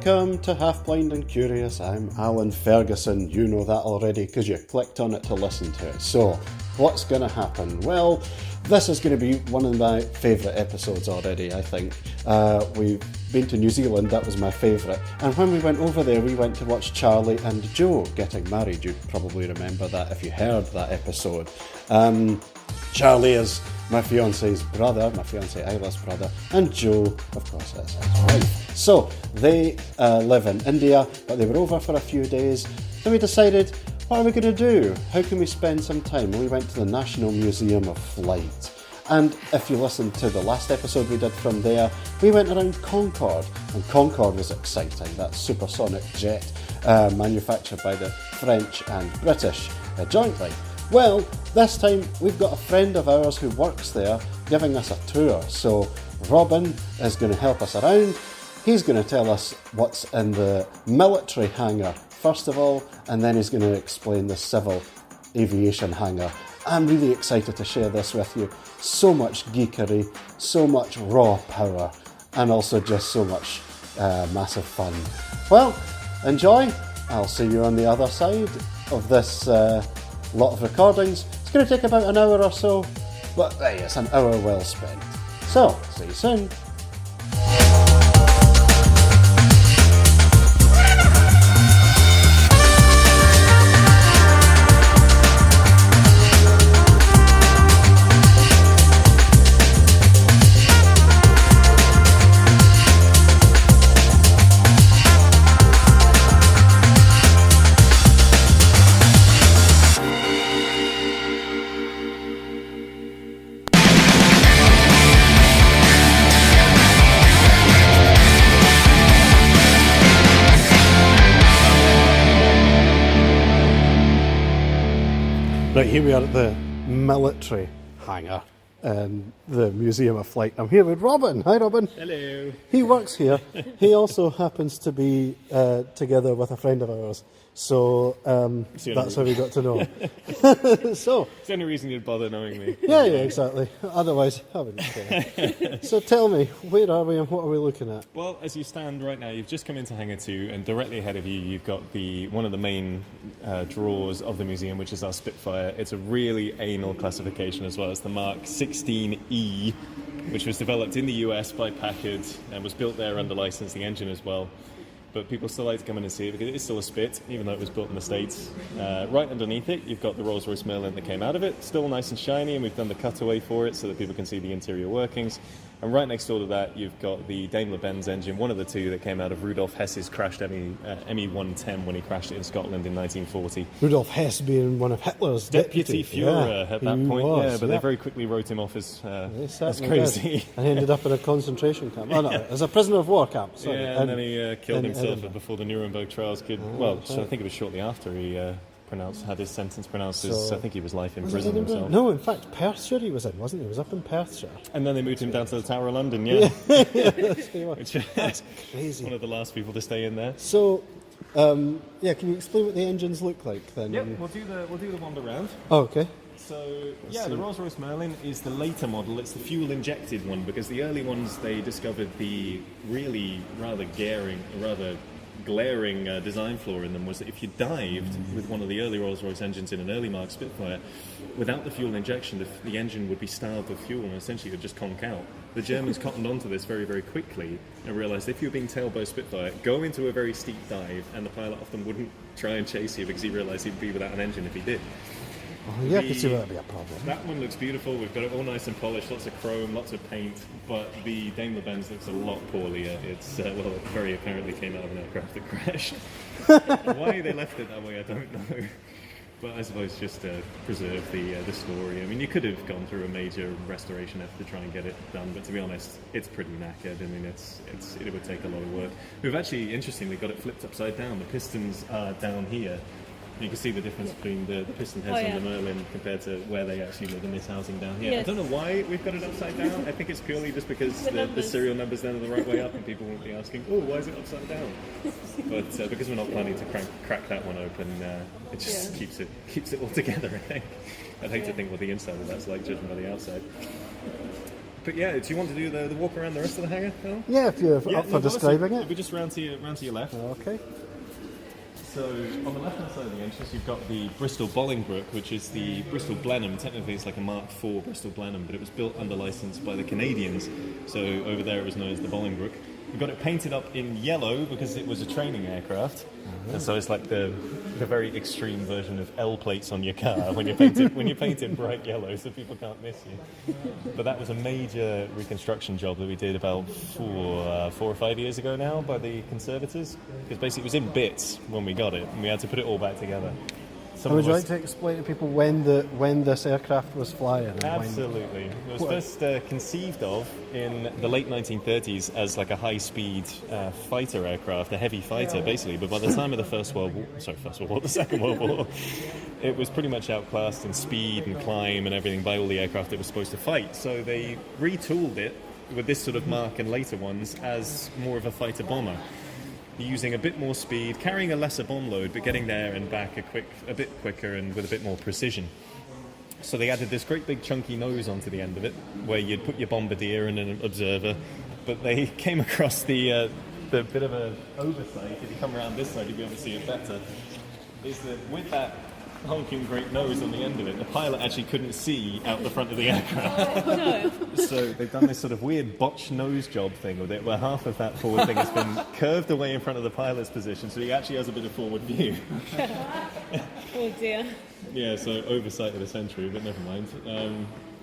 Welcome to Half Blind and Curious. I'm Alan Ferguson. You know that already because you clicked on it to listen to it. So, what's going to happen? Well, this is going to be one of my favourite episodes already, I think. We've been to New Zealand, that was my favourite. And when we went over there, we went to watch Charlie and Joe getting married. You'd probably remember that if you heard that episode. Charlie is my fiance's brother, my fiancee Isla's brother, and Joe, of course, is his wife. So, they live in India, but they were over for a few days. Then we decided, what are we going to do? How can we spend some time? And we went to the National Museum of Flight. And if you listened to the last episode we did from there, we went around Concorde. And Concorde was exciting, that supersonic jet manufactured by the French and British jointly. Well, this time we've got a friend of ours who works there giving us a tour. So Robin is going to help us around. He's going to tell us what's in the military hangar first of all, and then he's going to explain the civil aviation hangar. I'm really excited to share this with you. So much geekery, so much raw power, and also just so much massive fun. Well, enjoy. I'll see you on the other side of this lot of recordings. It's going to take about an hour or so, but hey, it's an hour well spent. So, see you soon. Right, here we are at the military hangar in the Museum of Flight. I'm here with Robin. Hi, Robin. Hello. He works here. He also happens to be together with a friend of ours. So that's how we got to know. So It's the only reason you'd bother knowing me. yeah, exactly. Otherwise, I wouldn't care. So tell me, where are we and what are we looking at? Well, as you stand right now, you've just come into Hangar 2, and directly ahead of you, you've got one of the main drawers of the museum, which is our Spitfire. It's a really anal classification as well. It's the Mark 16E, which was developed in the US by Packard and was built there under license, the engine as well. But people still like to come in and see it because it is still a Spit, even though it was built in the States. Right underneath it, you've got the Rolls-Royce Merlin that came out of it, still nice and shiny, and we've done the cutaway for it so that people can see the interior workings. And right next door to that, you've got the Daimler-Benz engine, one of the two that came out of Rudolf Hess's crashed ME-110 when he crashed it in Scotland in 1940. Rudolf Hess being one of Hitler's Deputy Führer at that point, was, but they very quickly wrote him off as crazy. Did. And he ended up in a concentration camp. Oh no, as a prisoner of war camp. Sorry. Yeah, and then he killed himself before the Nuremberg trials could. So I think it was shortly after he had his sentence pronounced as, I think he was life in prison himself. No, in fact, Perthshire he was in, wasn't he? He was up in Perthshire. And then they moved him down to the Tower of London, yeah. That's crazy. One of the last people to stay in there. So, can you explain what the engines look like then? Yep, we'll do the wander round. Oh, okay. So, the Rolls-Royce Merlin is the later model. It's the fuel-injected one, because the early ones, they discovered the really rather glaring design flaw in them was that if you dived with one of the early Rolls-Royce engines in an early Mark Spitfire, without the fuel injection, the engine would be starved of fuel and essentially it would just conk out. The Germans cottoned onto this very, very quickly and realised if you were being tailed by a Spitfire, go into a very steep dive and the pilot often wouldn't try and chase you because he realised he'd be without an engine if he did. Oh, yeah, I can see that would be a problem. That one looks beautiful. We've got it all nice and polished, lots of chrome, lots of paint, but the Daimler-Benz looks a lot poorlier. It's, it very apparently came out of an aircraft that crashed. Why they left it that way, I don't know. But I suppose just to preserve the story. I mean, you could have gone through a major restoration effort to try and get it done, but to be honest, it's pretty knackered. I mean, it would take a lot of work. We've actually, interestingly, got it flipped upside down. The pistons are down here. You can see the difference between the piston heads on the Merlin compared to where they actually live in this housing down here. Yes. I don't know why we've got it upside down. I think it's purely just because the serial numbers then are the right way up and people won't be asking, oh, why is it upside down? But because we're not planning to crack that one open, it just keeps it all together, I think. I'd hate to think what the inside of that's like, judging by the outside. But yeah, do you want to do the walk around the rest of the hangar, Phil? Yeah, if you're up for describing it. We'll just round to your left. Okay. So on the left-hand side of the entrance, you've got the Bristol Bolingbroke, which is the Bristol Blenheim. Technically, it's like a Mark IV Bristol Blenheim, but it was built under license by the Canadians. So over there, it was known as the Bolingbroke. We've got it painted up in yellow because it was a training aircraft, and so it's like the very extreme version of L plates on your car when you paint it bright yellow, so people can't miss you. But that was a major reconstruction job that we did about 4 or 5 years ago now by the conservators, because basically it was in bits when we got it, and we had to put it all back together. Would you like to explain to people when this aircraft was flying? Absolutely. It was first conceived of in the late 1930s as like a high-speed fighter aircraft, a heavy fighter, basically. But by the time of the Second World War, it was pretty much outclassed in speed and climb and everything by all the aircraft it was supposed to fight. So they retooled it with this sort of mark and later ones as more of a fighter bomber, using a bit more speed, carrying a lesser bomb load, but getting there and back a bit quicker and with a bit more precision. So they added this great big chunky nose onto the end of it, where you'd put your bombardier and an observer, but they came across the bit of an oversight. If you come around this side, you'll be able to see it better. Is that with that honking great nose on the end of it, the pilot actually couldn't see out the front of the aircraft. Oh, no. So they've done this sort of weird botch nose job thing with it, where half of that forward thing has been curved away in front of the pilot's position, so he actually has a bit of forward view. Oh dear. Yeah, so oversight of the century, but never mind.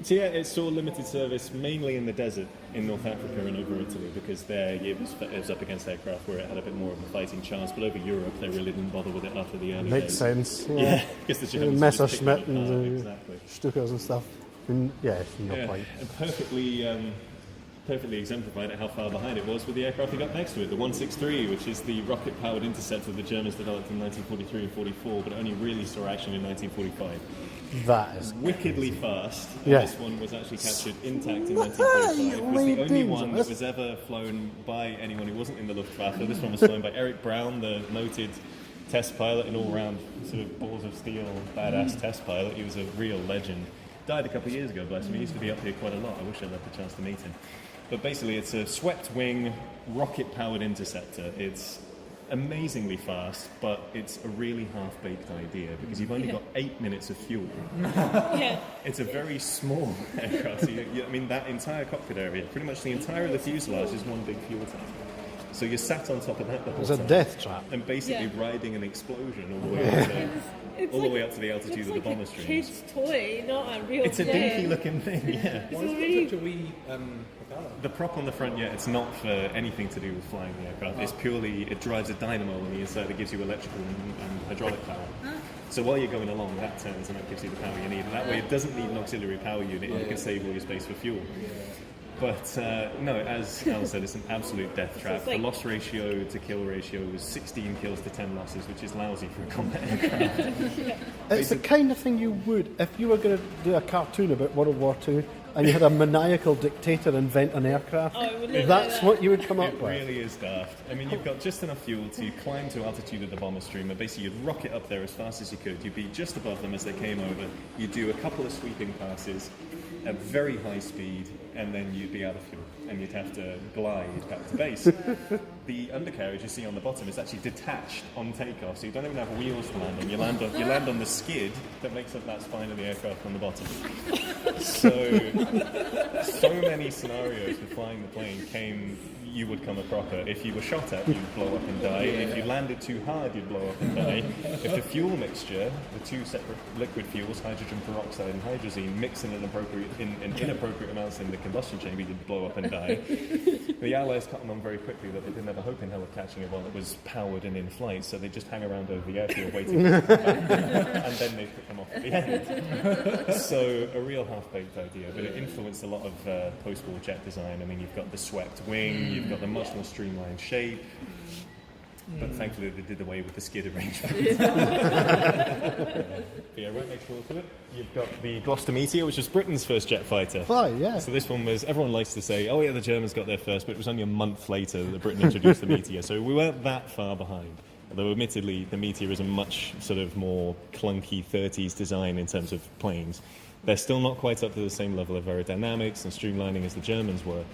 So yeah, it's sort of limited service mainly in the desert in North Africa and over Italy, because there it was up against aircraft where it had a bit more of a fighting chance, but over Europe they really didn't bother with it after the early Makes days. sense. Yeah, because the Germans Messerschmitt and and exactly. Stukas and stuff. And, no point. And perfectly exemplified at how far behind it was with the aircraft we got next to it, the 163, which is the rocket-powered interceptor the Germans developed in 1943 and 44, but only really saw action in 1945. That is wickedly fast. Yeah. This one was actually captured intact in 1945. It was the only one that was ever flown by anyone who wasn't in the Luftwaffe. This one was flown by Eric Brown, the noted test pilot, an all-round sort of balls of steel, badass test pilot. He was a real legend. Died a couple of years ago, bless him. He used to be up here quite a lot. I wish I'd had the chance to meet him. But basically, it's a swept-wing, rocket-powered interceptor. It's amazingly fast, but it's a really half-baked idea because you've only got 8 minutes of fuel. Yeah. It's a very small aircraft. So that entire cockpit area, pretty much the entire of the fuselage is one big fuel tank. So you're sat on top of that the whole It's a time. death trap. And basically Yeah. riding an explosion all the way up to the altitude of the bomber It's like a streams. kid's toy, not a real It's a plane. dinky looking thing, yeah. It's already... Such a wee propeller. The prop on the front, yeah, it's not for anything to do with flying the aircraft. It's purely, it drives a dynamo on the inside that gives you electrical and hydraulic power. So while you're going along, that turns and that gives you the power you need. And that way it doesn't need an auxiliary power unit and you can save all your space for fuel. But no, as Alan said, it's an absolute death trap. it's like- The loss ratio to kill ratio was 16 kills to 10 losses, which is lousy for a combat aircraft. It's the kind of thing you would, if you were going to do a cartoon about World War II and you had a maniacal dictator invent an aircraft, Oh, it would look that's like what you would come up It with. really is daft. I mean, you've got just enough fuel to climb to altitude of the bomber stream, and basically you'd rocket up there as fast as you could. You'd be just above them as they came over. You'd do a couple of sweeping passes at very high speed, and then you'd be out of fuel, and you'd have to glide back to base. The undercarriage you see on the bottom is actually detached on takeoff, so you don't even have wheels to land on. You land on the skid that makes up that spine of the aircraft on the bottom. So many scenarios for flying the plane you would come a cropper. If you were shot at, you'd blow up and die. If you landed too hard, you'd blow up and die. If the fuel mixture, the two separate liquid fuels, hydrogen peroxide and hydrazine, mix in inappropriate amounts in the combustion chamber, you'd blow up and die. The Allies cut them on very quickly that they didn't have a hope in hell of catching it while it was powered and in flight, so they just hang around over the airfield waiting for it to come back, and then they pick them off at the end. So a real half-baked idea, but it influenced a lot of post-war jet design. I mean, you've got the swept wing, you've got the much more streamlined shape, but thankfully they did away with the skid arrangement. But yeah, right next door to it, you've got the Gloucester Meteor, which was Britain's first jet fighter. Fly, yeah. So this one was, everyone likes to say, oh yeah, the Germans got there first, but it was only a month later that Britain introduced the Meteor, so we weren't that far behind. Although admittedly, the Meteor is a much sort of more clunky 30s design in terms of planes. They're still not quite up to the same level of aerodynamics and streamlining as the Germans were.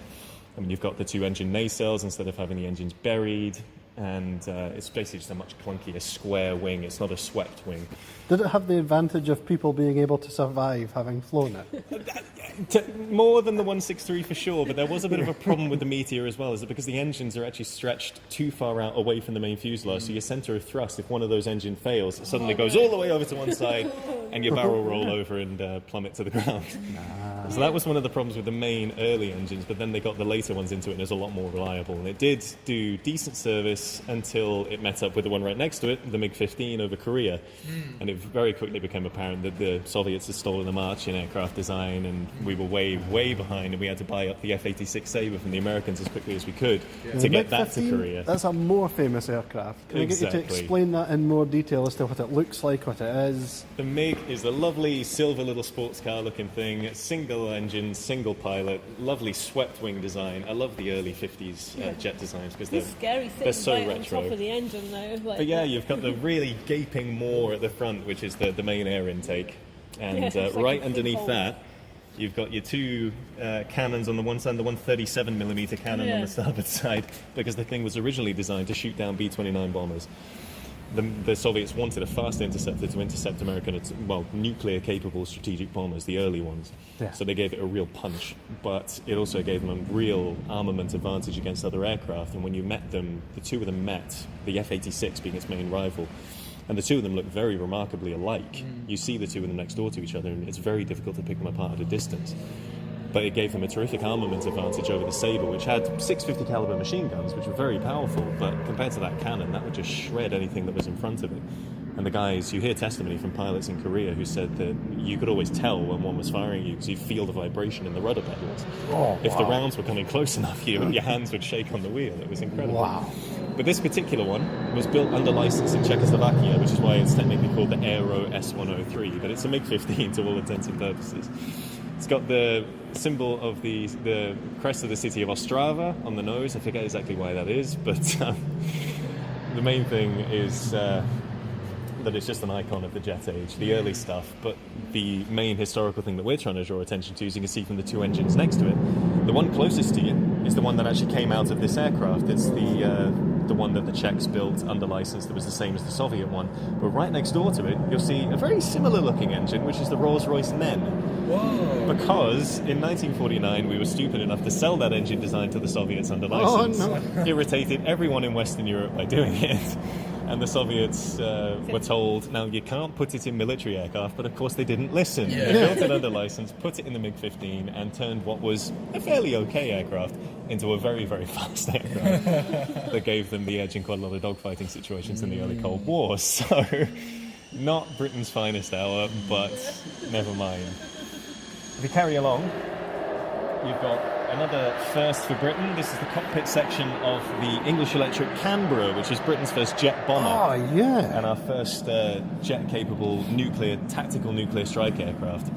I mean, you've got the 2 engine nacelles instead of having the engines buried, and it's basically just a much clunkier square wing. It's not a swept wing. Did it have the advantage of people being able to survive having flown it? More than the 163 for sure, but there was a bit of a problem with the Meteor as well, is that because the engines are actually stretched too far out away from the main fuselage, so your centre of thrust, if one of those engine fails, it suddenly goes all the way over to one side, and your barrel roll over and plummet to the ground. So that was one of the problems with the main early engines, but then they got the later ones into it and it was a lot more reliable. And it did do decent service until it met up with the one right next to it, the MiG-15 over Korea. And it very quickly became apparent that the Soviets had stolen a march in aircraft design, and we were way, way behind, and we had to buy up the F-86 Sabre from the Americans as quickly as we could to get that to Korea. That's a more famous aircraft. Can I get you to explain that in more detail as to what it looks like, what it is? The MiG is a lovely silver little sports car looking thing, single engine, single pilot, lovely swept wing design. I love the early 50s jet designs because It's scary they're sitting so right retro. on top of the engine though. Like But yeah, you've got the really gaping maw at the front, which is the main air intake. And Yeah, it's like right a underneath hole. that, you've got your 2 cannons on the one side, the 137mm cannon on Yeah. the starboard side, because the thing was originally designed to shoot down B-29 bombers. The Soviets wanted a fast interceptor to intercept American, nuclear-capable strategic bombers, the early ones. Yeah. So they gave it a real punch, but it also gave them a real armament advantage against other aircraft. And when you met them, the two of them met, the F-86 being its main rival, and the two of them look very remarkably alike. You see the two of them next door to each other, and it's very difficult to pick them apart at a distance. But it gave them a terrific armament advantage over the Sabre, which had 650 caliber machine guns, which were very powerful, but compared to that cannon, that would just shred anything that was in front of it. And the guys, you hear testimony from pilots in Korea who said that you could always tell when one was firing you because you feel the vibration in the rudder pedals. If the rounds were coming close enough, your hands would shake on the wheel. It was incredible. Wow. But this particular one was built under license in Czechoslovakia, which is why it's technically called the Aero S103, but it's a MiG-15 to all intents and purposes. It's got the symbol of the crest of the city of Ostrava on the nose. I forget exactly why that is, but the main thing is that it's just an icon of the jet age, the early stuff. But the main historical thing that we're trying to draw attention to, as you can see from the 2 engines next to it, the one closest to you is the one that actually came out of this aircraft. It's the one that the Czechs built under license that was the same as the Soviet one. But right next door to it, you'll see a very similar looking engine, which is the Rolls-Royce Nen. Whoa. Because in 1949 we were stupid enough to sell that engine design to the Soviets under license. Oh, no. Irritated everyone in Western Europe by doing it. And the Soviets were told, now you can't put it in military aircraft, but of course they didn't listen. Yeah. They built it under license, put it in the MiG-15, and turned what was a fairly okay aircraft into a very, very fast aircraft that gave them the edge in quite a lot of dogfighting situations in the early Cold War. So, not Britain's finest hour, but never mind. If you carry along, you've got another first for Britain. This is the cockpit section of the English Electric Canberra, which is Britain's first jet bomber. Oh, yeah. And our first jet-capable tactical nuclear strike aircraft.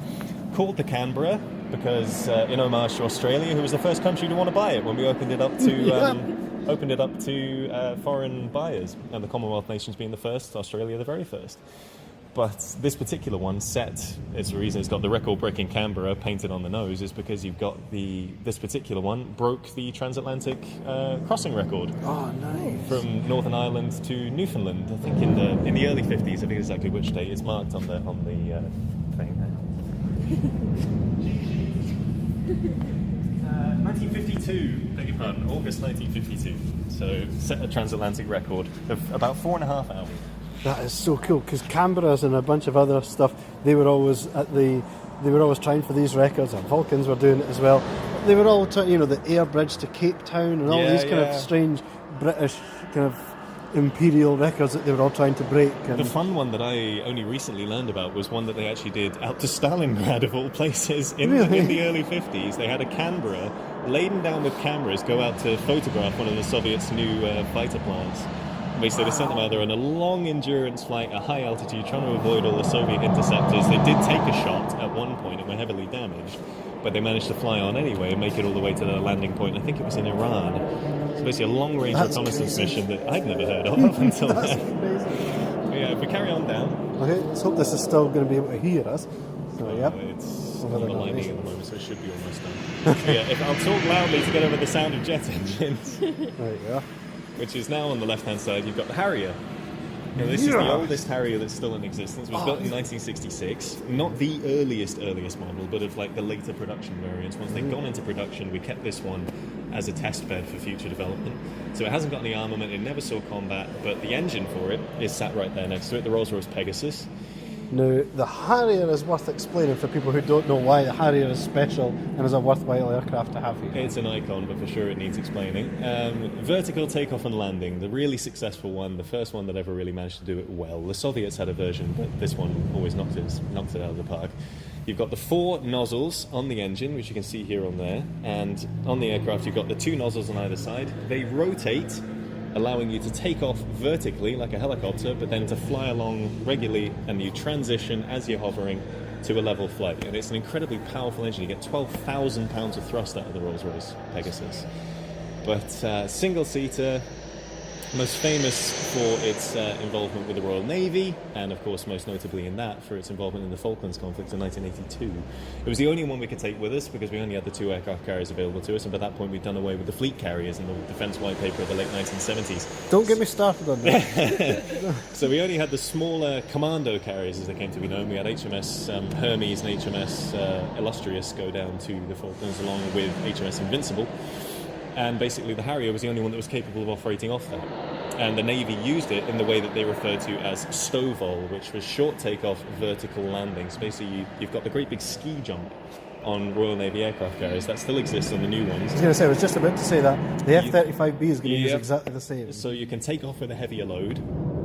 Called the Canberra because, in homage to Australia, who was the first country to want to buy it when we opened it up to foreign buyers, and the Commonwealth nations being the first, Australia the very first. But this particular one it's the reason it's got the record-breaking Canberra painted on the nose is because you've got this particular one broke the transatlantic crossing record. Oh, nice. From Northern Ireland to Newfoundland, I think in the early 50s. I think exactly which date it's marked on the thing. 1952, beg your pardon, August 1952. So set a transatlantic record of about 4.5 hours. That is so cool, because Canberras and a bunch of other stuff, they were always trying for these records, and Vulcans were doing it as well. They were all trying, the air bridge to Cape Town and all these kind of strange British kind of imperial records that they were all trying to break. And the fun one that I only recently learned about was one that they actually did out to Stalingrad, of all places, in the early 50s. They had a Canberra laden down with cameras go out to photograph one of the Soviets' new fighter plants. Basically, they sent them out there on a long endurance flight at high altitude, trying to avoid all the Soviet interceptors. They did take a shot at one point and were heavily damaged, but they managed to fly on anyway and make it all the way to the landing point. I think it was in Iran. So basically a long-range reconnaissance mission that I'd never heard of until then. But yeah, if we carry on down. Okay, let's hope this is still going to be able to hear us. So, yep. It's Over on the the lightning noise. at the moment, so it should be almost done. So yeah, if I'll talk loudly to get over the sound of jet engines, There you go. which is now on the left-hand side, you've got the Harrier. Now, this is the Yeah. oldest Harrier that's still in existence. It was built in 1966. Not the earliest model, but of like the later production variants. Once they'd gone into production, we kept this one as a test bed for future development. So it hasn't got any armament, it never saw combat, but the engine for it is sat right there next to it, the Rolls-Royce Pegasus. Now, the Harrier is worth explaining for people who don't know why the Harrier is special and is a worthwhile aircraft to have here. It's an icon, but for sure it needs explaining. Vertical takeoff and landing, the really successful one, the first one that ever really managed to do it well. The Soviets had a version, but this one always knocked it out of the park. You've got the 4 nozzles on the engine, which you can see here on there, and on the aircraft you've got the 2 nozzles on either side. They rotate, allowing you to take off vertically like a helicopter, but then to fly along regularly, and you transition as you're hovering to a level flight. And it's an incredibly powerful engine. You get 12,000 pounds of thrust out of the Rolls-Royce Pegasus. But single-seater, most famous for its involvement with the Royal Navy, and of course most notably in that for its involvement in the Falklands conflict in 1982. It was the only one we could take with us because we only had the 2 aircraft carriers available to us, and by that point we'd done away with the fleet carriers in the Defence White Paper of the late 1970s. Don't get me started on that. So we only had the smaller commando carriers, as they came to be known. We had HMS Hermes and HMS Illustrious go down to the Falklands along with HMS Invincible. And basically the Harrier was the only one that was capable of operating off that. And the Navy used it in the way that they referred to as STOVL, which was short takeoff, vertical landing. So basically you've got the great big ski jump on Royal Navy aircraft carriers. That still exists on the new ones. I was going to say, I was just about to say that. The F-35B is going to use Yep. exactly the same. So you can take off with a heavier load,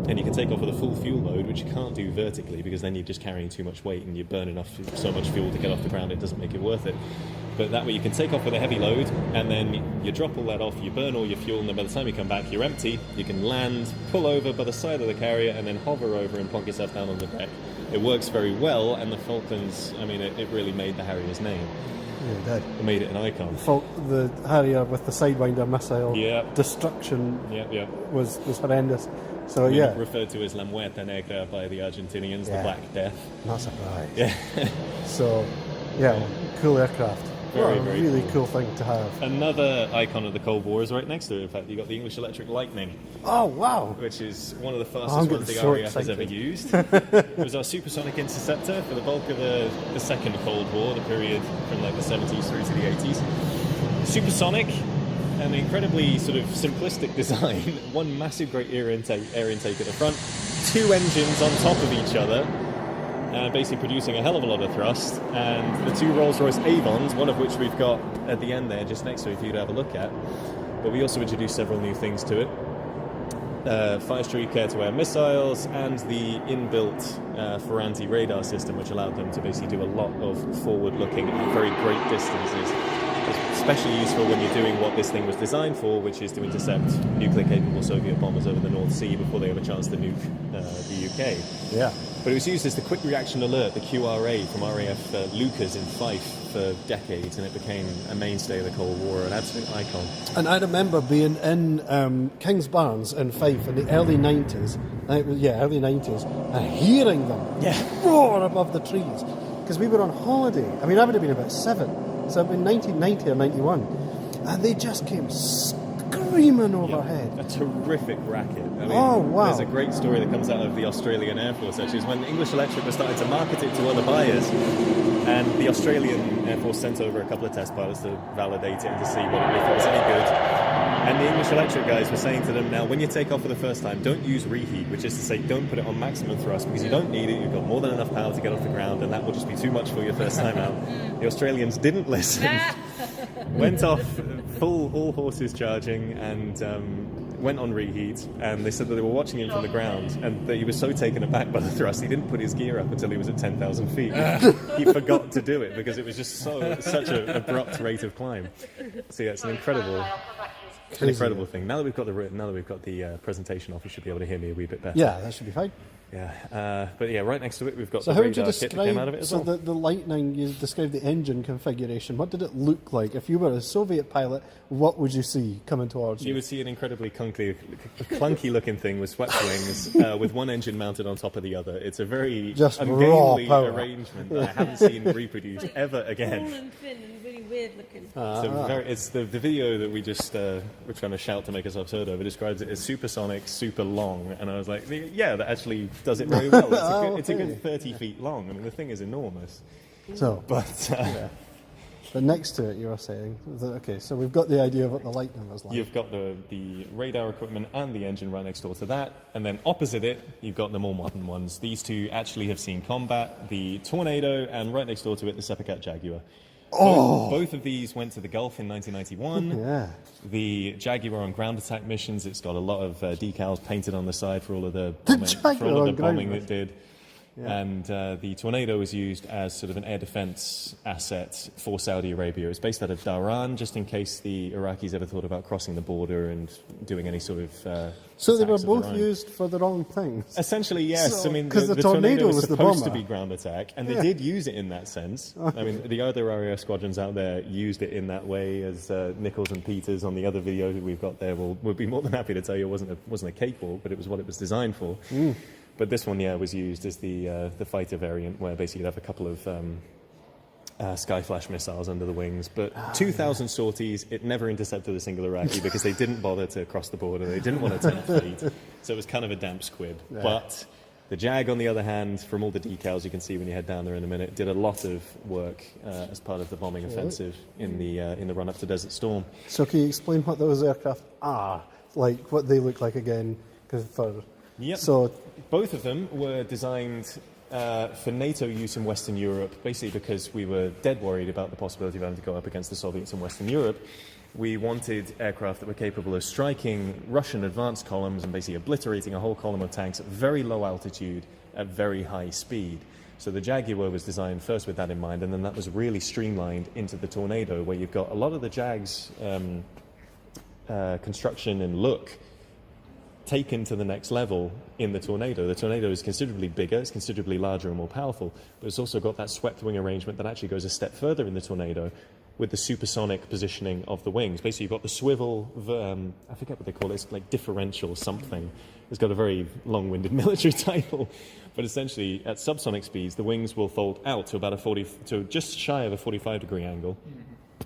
and you can take off with a full fuel load, which you can't do vertically because then you're just carrying too much weight and you burn so much fuel to get off the ground, it doesn't make it worth it. But that way you can take off with a heavy load, and then you drop all that off, you burn all your fuel, and then by the time you come back, you're empty. You can land, pull over by the side of the carrier, and then hover over and plonk yourself down on the deck. It works very well, and the Falklands, I mean, it really made the Harrier's name. Yeah, it did. It made it an icon. The Harrier with the Sidewinder missile Yeah. destruction Yeah. was horrendous. So yeah, Referred to as La Muerte Negra by the Argentinians, Yeah. the Black Death. not surprised. Yeah. So yeah, cool aircraft. Very, What a very really cool thing to have. Another icon of the Cold War is right next to it. In fact, you've got the English Electric Lightning, Oh wow! which is one of the I'm fastest getting ones the so RAF has ever excited. used. It was our supersonic interceptor for the bulk of the second Cold War, the period from like the 70s through to the 80s. Supersonic, an incredibly sort of simplistic design. One massive great air intake at the front, 2 engines on top of each other, basically producing a hell of a lot of thrust, and the 2 Rolls-Royce Avons, one of which we've got at the end there just next to it for you to have a look at. But we also introduced several new things to it. Fire-streak air-to-air missiles and the inbuilt Ferranti radar system, which allowed them to basically do a lot of forward-looking at very great distances. It's especially useful when you're doing what this thing was designed for, which is to intercept nuclear-capable Soviet bombers over the North Sea before they have a chance to nuke the UK. Yeah. But it was used as the Quick Reaction Alert, the QRA, from RAF Lucas in Fife for decades, and it became a mainstay of the Cold War, an absolute icon. And I remember being in King's Barns in Fife in the early 90s, early 90s, and hearing them roar above the trees. Because we were on holiday. I mean, I would have been about 7. So it'd been 1990 or 91. And they just came screaming overhead. A terrific racket. I mean, Oh, wow. There's a great story that comes out of the Australian Air Force, actually, is when English Electric was starting to market it to other buyers, and the Australian Air Force sent over a couple of test pilots to validate it and to see if it was any good. And the English Electric guys were saying to them, now, when you take off for the first time, don't use reheat, which is to say, don't put it on maximum thrust, because you don't need it, you've got more than enough power to get off the ground, and that will just be too much for your first time out. The Australians didn't listen, went off all horses charging, and went on reheat, and they said that they were watching him from the ground, and that he was so taken aback by the thrust, he didn't put his gear up until he was at 10,000 feet. He forgot to do it, because it was just such an abrupt rate of climb. So yeah, it's an incredible thing. Now that we've got the presentation off, you should be able to hear me a wee bit better. Yeah, that should be fine. But yeah, right next to it we've got So the how would you radar kit that came out of describe, it as so well. the Lightning, you described the engine configuration. What did it look like? If you were a Soviet pilot, what would you see coming towards You you? would see an incredibly clunky-looking thing with swept wings, with one engine mounted on top of the other. It's a very Just raw ungainly power. arrangement that I haven't seen reproduced Like ever tall again. and thin and really weird looking. It's the video that we just were trying to shout to make ourselves heard of. It describes it as supersonic, super long, and I was like, yeah, that actually does it very well. It's a good 30 feet long. I mean, the thing is enormous. So, but next to it, you were saying, okay, so we've got the idea of what the Lightning was like. You've got the radar equipment and the engine right next door to that, and then opposite it, you've got the more modern ones. These two actually have seen combat, the Tornado, and right next door to it, the Seppicat Jaguar. Both of these went to the Gulf in 1991. Yeah. The Jaguar on ground attack missions, it's got a lot of decals painted on the side for all of the Jaguar on ground bombing it mission. did. Yeah. And the Tornado was used as sort of an air defense asset for Saudi Arabia. It was based out of Dhahran, just in case the Iraqis ever thought about crossing the border and doing any sort of So they were attacks of their both own. used for the wrong things. Essentially, yes. So- I mean, 'cause the the Tornado was was the supposed to bomber. be ground attack, and they Yeah. did use it in that sense. I mean, the other area squadrons out there used it in that way, as Nichols and Peters on the other video that we've got there would be more than happy to tell you it wasn't a cakewalk, but it was what it was designed for. But this one, was used as the fighter variant, where basically you'd have a couple of Skyflash missiles under the wings. But 2,000 sorties, it never intercepted a single Iraqi because they didn't bother to cross the border. They didn't want to turn fleet. So it was kind of a damp squib. Yeah. But the Jag, on the other hand, from all the decals you can see when you head down there in a minute, did a lot of work as part of the bombing offensive in the run-up to Desert Storm. So can you explain what those aircraft are? Like, what they look like again? Yep. So, Both of them were designed for NATO use in Western Europe, basically because we were dead worried about the possibility of having to go up against the Soviets in Western Europe. We wanted aircraft that were capable of striking Russian advanced columns and basically obliterating a whole column of tanks at very low altitude at very high speed. So the Jaguar was designed first with that in mind, and then that was really streamlined into the Tornado, where you've got a lot of the Jag's construction and look taken to the next level in the Tornado. The Tornado is considerably bigger, it's considerably larger and more powerful, but it's also got that swept wing arrangement that actually goes a step further in the Tornado with the supersonic positioning of the wings. Basically, you've got the swivel, I forget what they call it, it's like differential something. It's got a very long-winded military title, but essentially at subsonic speeds, the wings will fold out to just shy of a 45-degree angle,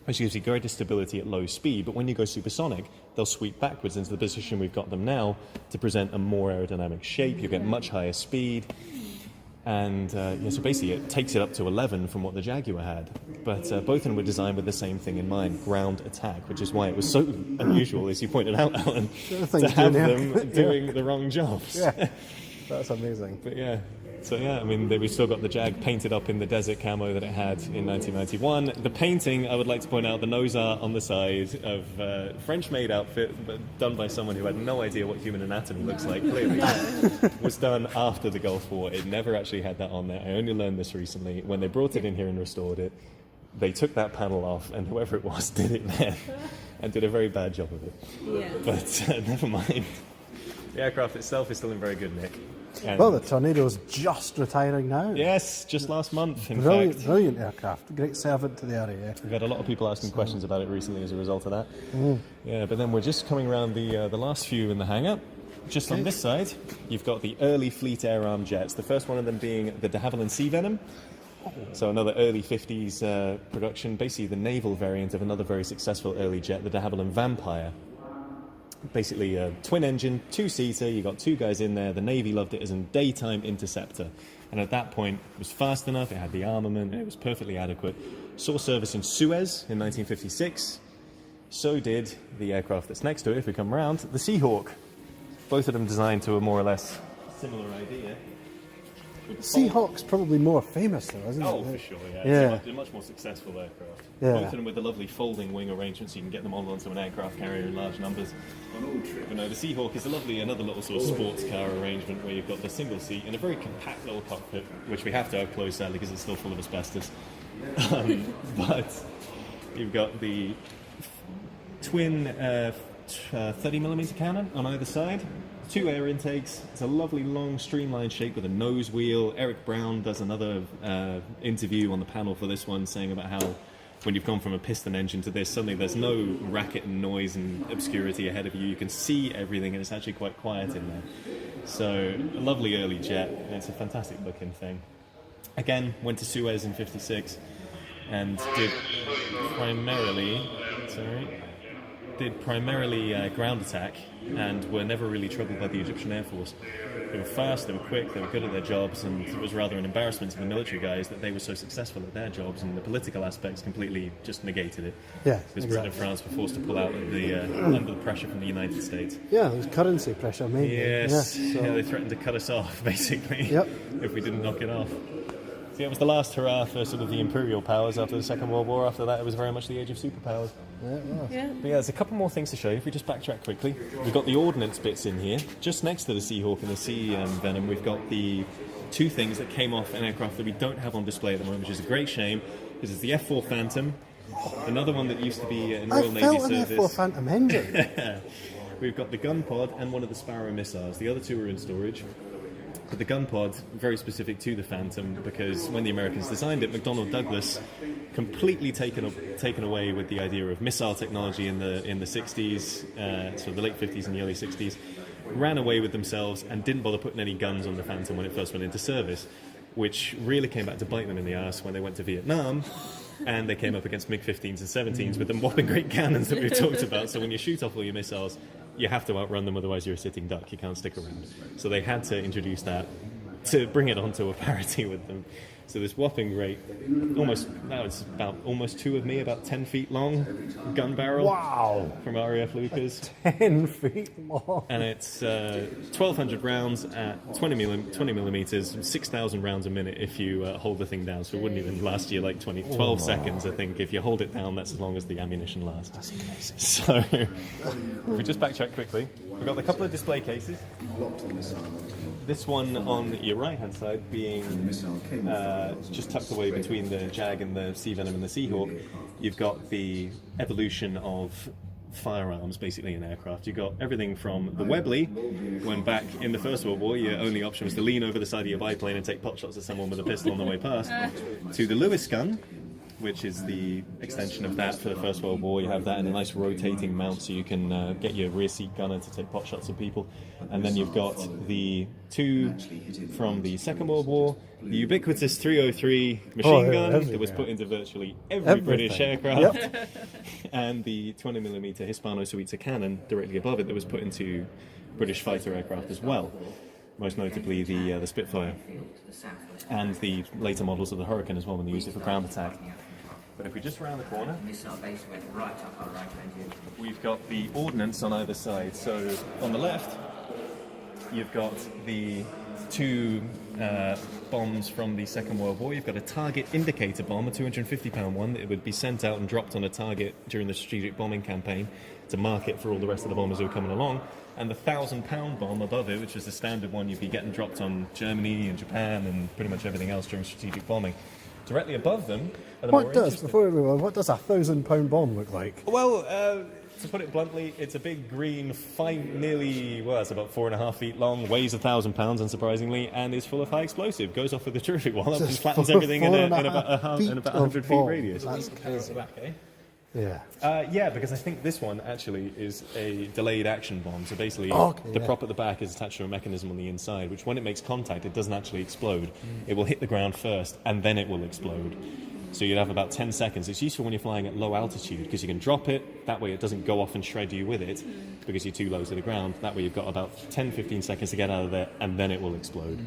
which gives you greater stability at low speed. But when you go supersonic, they'll sweep backwards into the position we've got them now to present a more aerodynamic shape. You get much higher speed. And so basically it takes it up to 11 from what the Jaguar had. But both of them were designed with the same thing in mind, ground attack, which is why it was so unusual, as you pointed out, Alan, to have them doing the wrong jobs. yeah, that's amazing. But I mean, we still got the Jag painted up in the desert camo that it had in 1991. The painting, I would like to point out, the nose art on the side of French-made outfit, but done by someone who had no idea what human anatomy looks like, clearly, was done after the Gulf War. It never actually had that on there. I only learned this recently. When they brought it in here and restored it, they took that panel off, and whoever it was did it then, and did a very bad job of it. Yeah. But never mind. The aircraft itself is still in very good nick. And Well, the Tornado's just retiring now. yes, just last month, in fact. Brilliant aircraft. Great servant to the area. We've had a lot of people asking questions about it recently as a result of that. Yeah, but then we're just coming around the last few in the hangar. Just on this side, you've got the early fleet air arm jets. The first one of them being the de Havilland Sea Venom. So another early 50s production, basically the naval variant of another very successful early jet, the de Havilland Vampire. Basically a twin engine, two-seater, you got two guys in there. The Navy loved it as a daytime interceptor. And at that point, it was fast enough, it had the armament, and it was perfectly adequate. Saw service in Suez in 1956. So did the aircraft that's next to it, if we come around, the Seahawk. Both of them designed to a more or less similar idea. Seahawk's probably more famous though, isn't it? Oh, for sure, yeah. Yeah. It's a much more successful aircraft. Yeah. Both of them with the lovely folding wing arrangement, so you can get them all onto an aircraft carrier in large numbers. But no, the Seahawk is another little sort of sports car arrangement where you've got the single seat in a very compact little cockpit, which we have to have closed sadly because it's still full of asbestos. But you've got the twin 30mm cannon on either side. 2 air intakes. It's a lovely long streamlined shape with a nose wheel. Eric Brown does another interview on the panel for this one saying about how when you've gone from a piston engine to this, suddenly there's no racket and noise and obscurity ahead of you. You can see everything, and it's actually quite quiet in there. So a lovely early jet, and it's a fantastic looking thing. Again, went to Suez in 56 and did primarily ground attack, and were never really troubled by the Egyptian Air Force. They were fast, they were quick, they were good at their jobs, and it was rather an embarrassment to the military guys that they were so successful at their jobs, and the political aspects completely just negated it. Yeah, because Britain and France were forced to pull out of the under the pressure from the United States. Yeah, there was currency pressure mainly. Yes, yeah, so. yeah, they threatened to cut us off, basically, Yep. if we didn't knock it off. So yeah, it was the last hurrah for sort of the imperial powers after the Second World War. After that, it was very much the age of superpowers. Yeah, it was. Yeah. But yeah, there's a couple more things to show you. If we just backtrack quickly, we've got the ordnance bits in here. Just next to the Seahawk and the Sea Venom, we've got the 2 things that came off an aircraft that we don't have on display at the moment, which is a great shame, because it's the F4 Phantom, another one that used to be in Royal Navy I felt service. an F4 Phantom engine. We've got the gun pod and one of the Sparrow missiles. The other 2 are in storage. But the gun pod, very specific to the Phantom, because when the Americans designed it, McDonnell Douglas, completely taken away with the idea of missile technology in the 60s, so the late 50s and the early 60s, ran away with themselves and didn't bother putting any guns on the Phantom when it first went into service, which really came back to bite them in the arse when they went to Vietnam. And they came up against MiG-15s and 17s with them whopping great cannons that we've talked about. So when you shoot off all your missiles, you have to outrun them, otherwise you're a sitting duck. You can't stick around. So they had to introduce that to bring it onto a parity with them. So this whopping great, almost 2 of me, about 10 feet long gun barrel. Wow. From RAF Lucas. 10 feet long. And it's 1,200 rounds at 20 millimeters, 6,000 rounds a minute if you hold the thing down. So it wouldn't even last you like 12 seconds, I think. If you hold it down, that's as long as the ammunition lasts. That's amazing. So if we just backtrack quickly, we've got a couple of display cases. This one on your right-hand side being just tucked away between the Jag and the Sea Venom and the Seahawk. You've got the evolution of firearms, basically, in aircraft. You've got everything from the Webley, when back in the First World War your only option was to lean over the side of your biplane and take pot shots at someone with a pistol on the way past, to the Lewis gun, which is the extension of that for the First World War. You have that in a nice rotating mount so you can get your rear seat gunner to take pot shots at people. And then you've got the 2 from the Second World War, the ubiquitous 303 machine gun that was put into virtually every British aircraft, and the 20mm Hispano-Suiza cannon directly above it that was put into British fighter aircraft as well. Most notably the Spitfire, and the later models of the Hurricane as well when they used it for ground attack. But if we just round the corner, we've got the ordnance on either side. So on the left, you've got the 2 bombs from the Second World War. You've got a target indicator bomb, a 250-pound one, that would be sent out and dropped on a target during the strategic bombing campaign to mark it for all the rest of the bombers who were coming along. And the 1,000-pound bomb above it, which is the standard one you'd be getting dropped on Germany and Japan and pretty much everything else during strategic bombing. Directly above them are the What does 1,000-pound bomb look like? Well, to put it bluntly, it's a big green, it's about 4.5 feet long, weighs 1,000 pounds, unsurprisingly, and is full of high explosive. Goes off with a terrific wallop and flattens everything in about 100 feet radius. That's crazy. Yeah. Yeah, because I think this one actually is a delayed action bomb. So basically, the prop at the back is attached to a mechanism on the inside, which when it makes contact, it doesn't actually explode. It will hit the ground first, and then it will explode. So you'd have about 10 seconds. It's useful when you're flying at low altitude, because you can drop it. That way it doesn't go off and shred you with it, because you're too low to the ground. That way you've got about 10-15 seconds to get out of there, and then it will explode.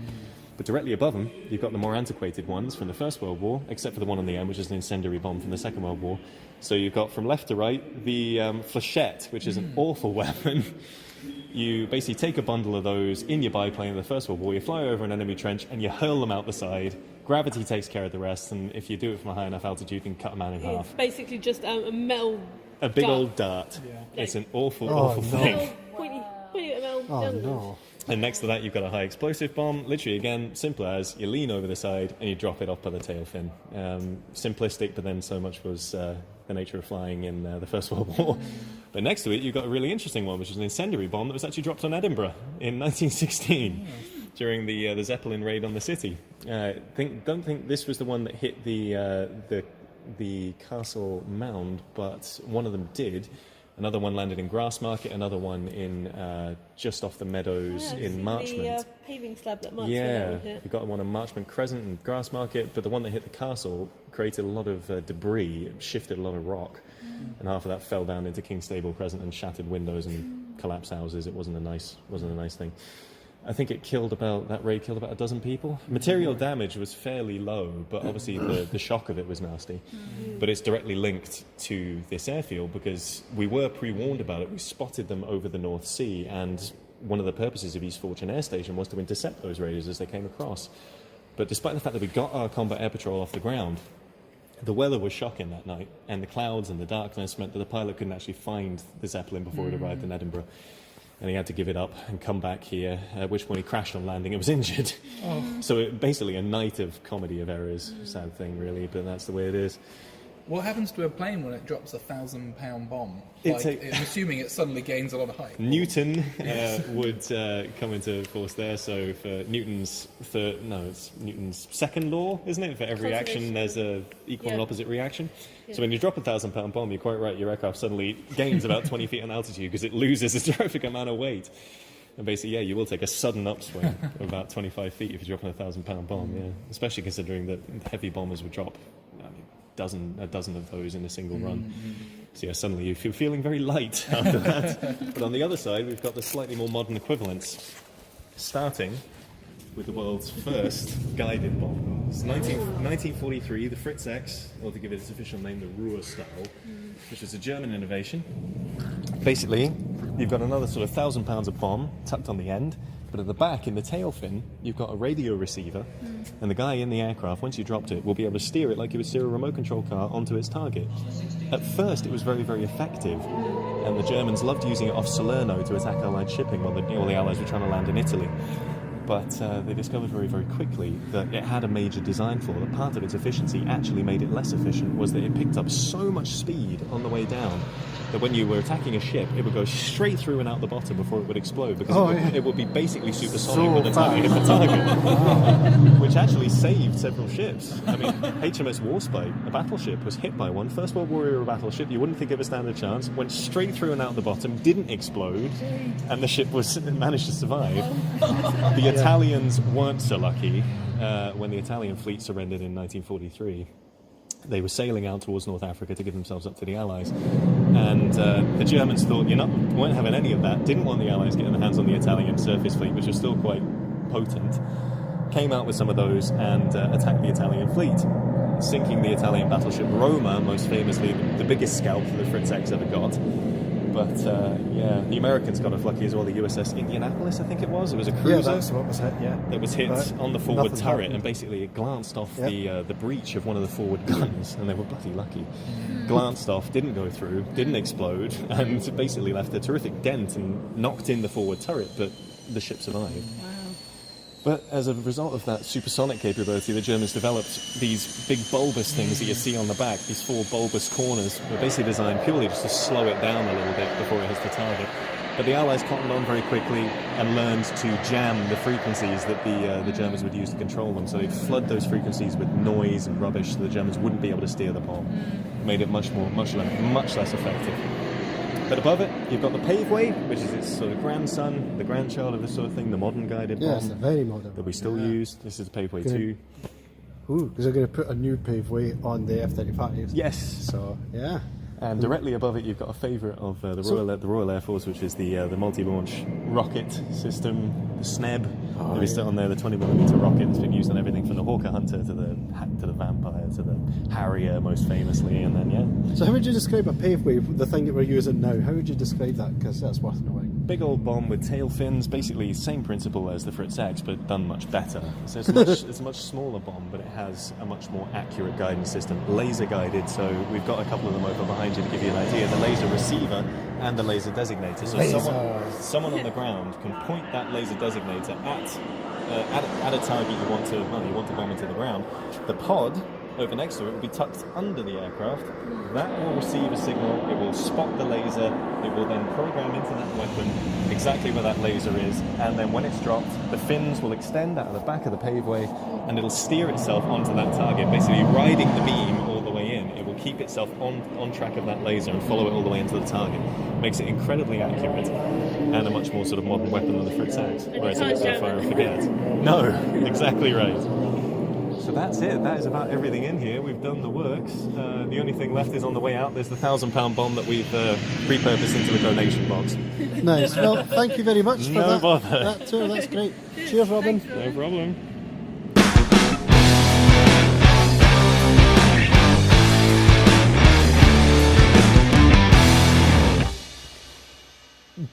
But directly above them, you've got the more antiquated ones from the First World War, except for the one on the end, which is an incendiary bomb from the Second World War. So you've got, from left to right, the flechette, which is an awful weapon. You basically take a bundle of those in your biplane in the First World War, you fly over an enemy trench, and you hurl them out the side. Gravity takes care of the rest, and if you do it from a high enough altitude, you can cut a man in half. It's basically just a metal A big dart. old dart. Yeah. It's an awful thing. Pointy metal Oh, gun. no. And next to that, you've got a high explosive bomb. Literally, again, simple as you lean over the side and you drop it off by the tail fin. Simplistic, but then so much was the nature of flying in the First World War. But next to it, you've got a really interesting one, which is an incendiary bomb that was actually dropped on Edinburgh in 1916 during the Zeppelin raid on the city. Don't think this was the one that hit the castle mound, but one of them did. Another one landed in Grassmarket, another one in just off the meadows in Marchmont. The paving slab that Marchmont Yeah, hit. we got one on Marchmont Crescent and Grassmarket, but the one that hit the castle created a lot of debris, it shifted a lot of rock, and half of that fell down into Kingstable Crescent and shattered windows and collapsed houses. It wasn't a nice thing. I think that raid killed about a dozen people. Material damage was fairly low, but obviously the shock of it was nasty. But it's directly linked to this airfield because we were pre-warned about it. We spotted them over the North Sea, and one of the purposes of East Fortune Air Station was to intercept those raiders as they came across. But despite the fact that we got our combat air patrol off the ground, the weather was shocking that night, and the clouds and the darkness meant that the pilot couldn't actually find the Zeppelin before it arrived in Edinburgh. And he had to give it up and come back here, at which point he crashed on landing and was injured. So basically a night of comedy of errors. Sad thing, really, but that's the way it is. What happens to a plane when it drops a 1,000-pound bomb? I'm assuming it suddenly gains a lot of height. Newton would come into force there. So for Newton's it's Newton's second law, isn't it? For every action, there's a equal and opposite reaction. Yeah. So when you drop a 1,000-pound bomb, you're quite right. Your aircraft suddenly gains about 20 feet in altitude because it loses a terrific amount of weight. And basically, you will take a sudden upswing of about 25 feet if you're dropping a 1,000-pound bomb. Yeah, especially considering that heavy bombers would drop a dozen of those in a single run. So yeah, suddenly you feel feeling very light after that. But on the other side, we've got the slightly more modern equivalents, starting with the world's first guided bomb. It's 1943, the Fritz X, or to give it its official name, the Ruhr-Style, which was a German innovation. Basically, you've got another sort of 1,000 pounds of bomb tucked on the end, but at the back, in the tail fin, you've got a radio receiver, and the guy in the aircraft, once you dropped it, will be able to steer it like you would steer a remote control car onto its target. At first, it was very, very effective, and the Germans loved using it off Salerno to attack Allied shipping while the Allies were trying to land in Italy. But they discovered very, very quickly that it had a major design flaw. That part of its efficiency actually made it less efficient, was that it picked up so much speed on the way down that when you were attacking a ship, it would go straight through and out the bottom before it would explode, because it would be basically supersonic by the time it hit the target, which actually saved several ships. I mean, HMS Warspite, a battleship, was hit by one. First World War era battleship, you wouldn't think of a standard chance, went straight through and out the bottom, didn't explode, and the ship managed to survive. The Italians weren't so lucky. When the Italian fleet surrendered in 1943, they were sailing out towards North Africa to give themselves up to the Allies. And the Germans thought, weren't having any of that, didn't want the Allies getting their hands on the Italian surface fleet, which was still quite potent, came out with some of those and attacked the Italian fleet, sinking the Italian battleship Roma, most famously, the biggest scalp that the Fritz X ever got. But, the Americans got off lucky as well. The USS Indianapolis, I think it was. It was a cruiser. Yeah, that's what was hit, yeah. It was hit on the forward turret, and basically it glanced off the breech of one of the forward guns, and they were bloody lucky. Glanced off, didn't go through, didn't explode, and basically left a terrific dent and knocked in the forward turret, but the ship survived. But as a result of that supersonic capability, the Germans developed these big bulbous things that you see on the back, these four bulbous corners, were basically designed purely just to slow it down a little bit before it hits the target. But the Allies cottoned on very quickly and learned to jam the frequencies that the Germans would use to control them. So they'd flood those frequencies with noise and rubbish so the Germans wouldn't be able to steer the bomb. Made it much less effective. But above it, you've got the Paveway, which is its sort of grandson, the grandchild of this sort of thing, the modern guided bomb. Yeah, it's very modern. That we still use. This is the Paveway 2. Ooh, because they're going to put a new Paveway on the F-35. Yes. So, yeah. And directly above it, you've got a favourite of the Royal Air Force, which is the multi-launch rocket system, the SNEB. There is on there the 20mm rocket that's been used on everything from the Hawker Hunter to the Vampire to the Harrier, most famously, and then So how would you describe a Paveway, the thing that we're using now? How would you describe that? Because that's worth knowing. Big old bomb with tail fins, basically same principle as the Fritz X, but done much better. So it's a much smaller bomb, but it has a much more accurate guidance system, laser guided. So we've got a couple of them over behind you to give you an idea. The laser receiver and the laser designator. So someone on the ground can point that laser designator at a target you want to bomb into the ground. The pod over next to it will be tucked under the aircraft. That will receive a signal, it will spot the laser, it will then program into that weapon exactly where that laser is, and then when it's dropped, the fins will extend out of the back of the paveway and it'll steer itself onto that target, basically riding the beam all the way in. It will keep itself on track of that laser and follow it all the way into the target. Makes it incredibly accurate and a much more sort of modern weapon than the Fritz Axe, where it's a bit so fire and forget. No, exactly right. So that's it. That is about everything in here. We've done the works. The only thing left is on the way out. There's the £1,000 bomb that we've repurposed into a donation box. Nice. Well, thank you very much for No bother. that tour. That's great. Cheers, Robin. No problem.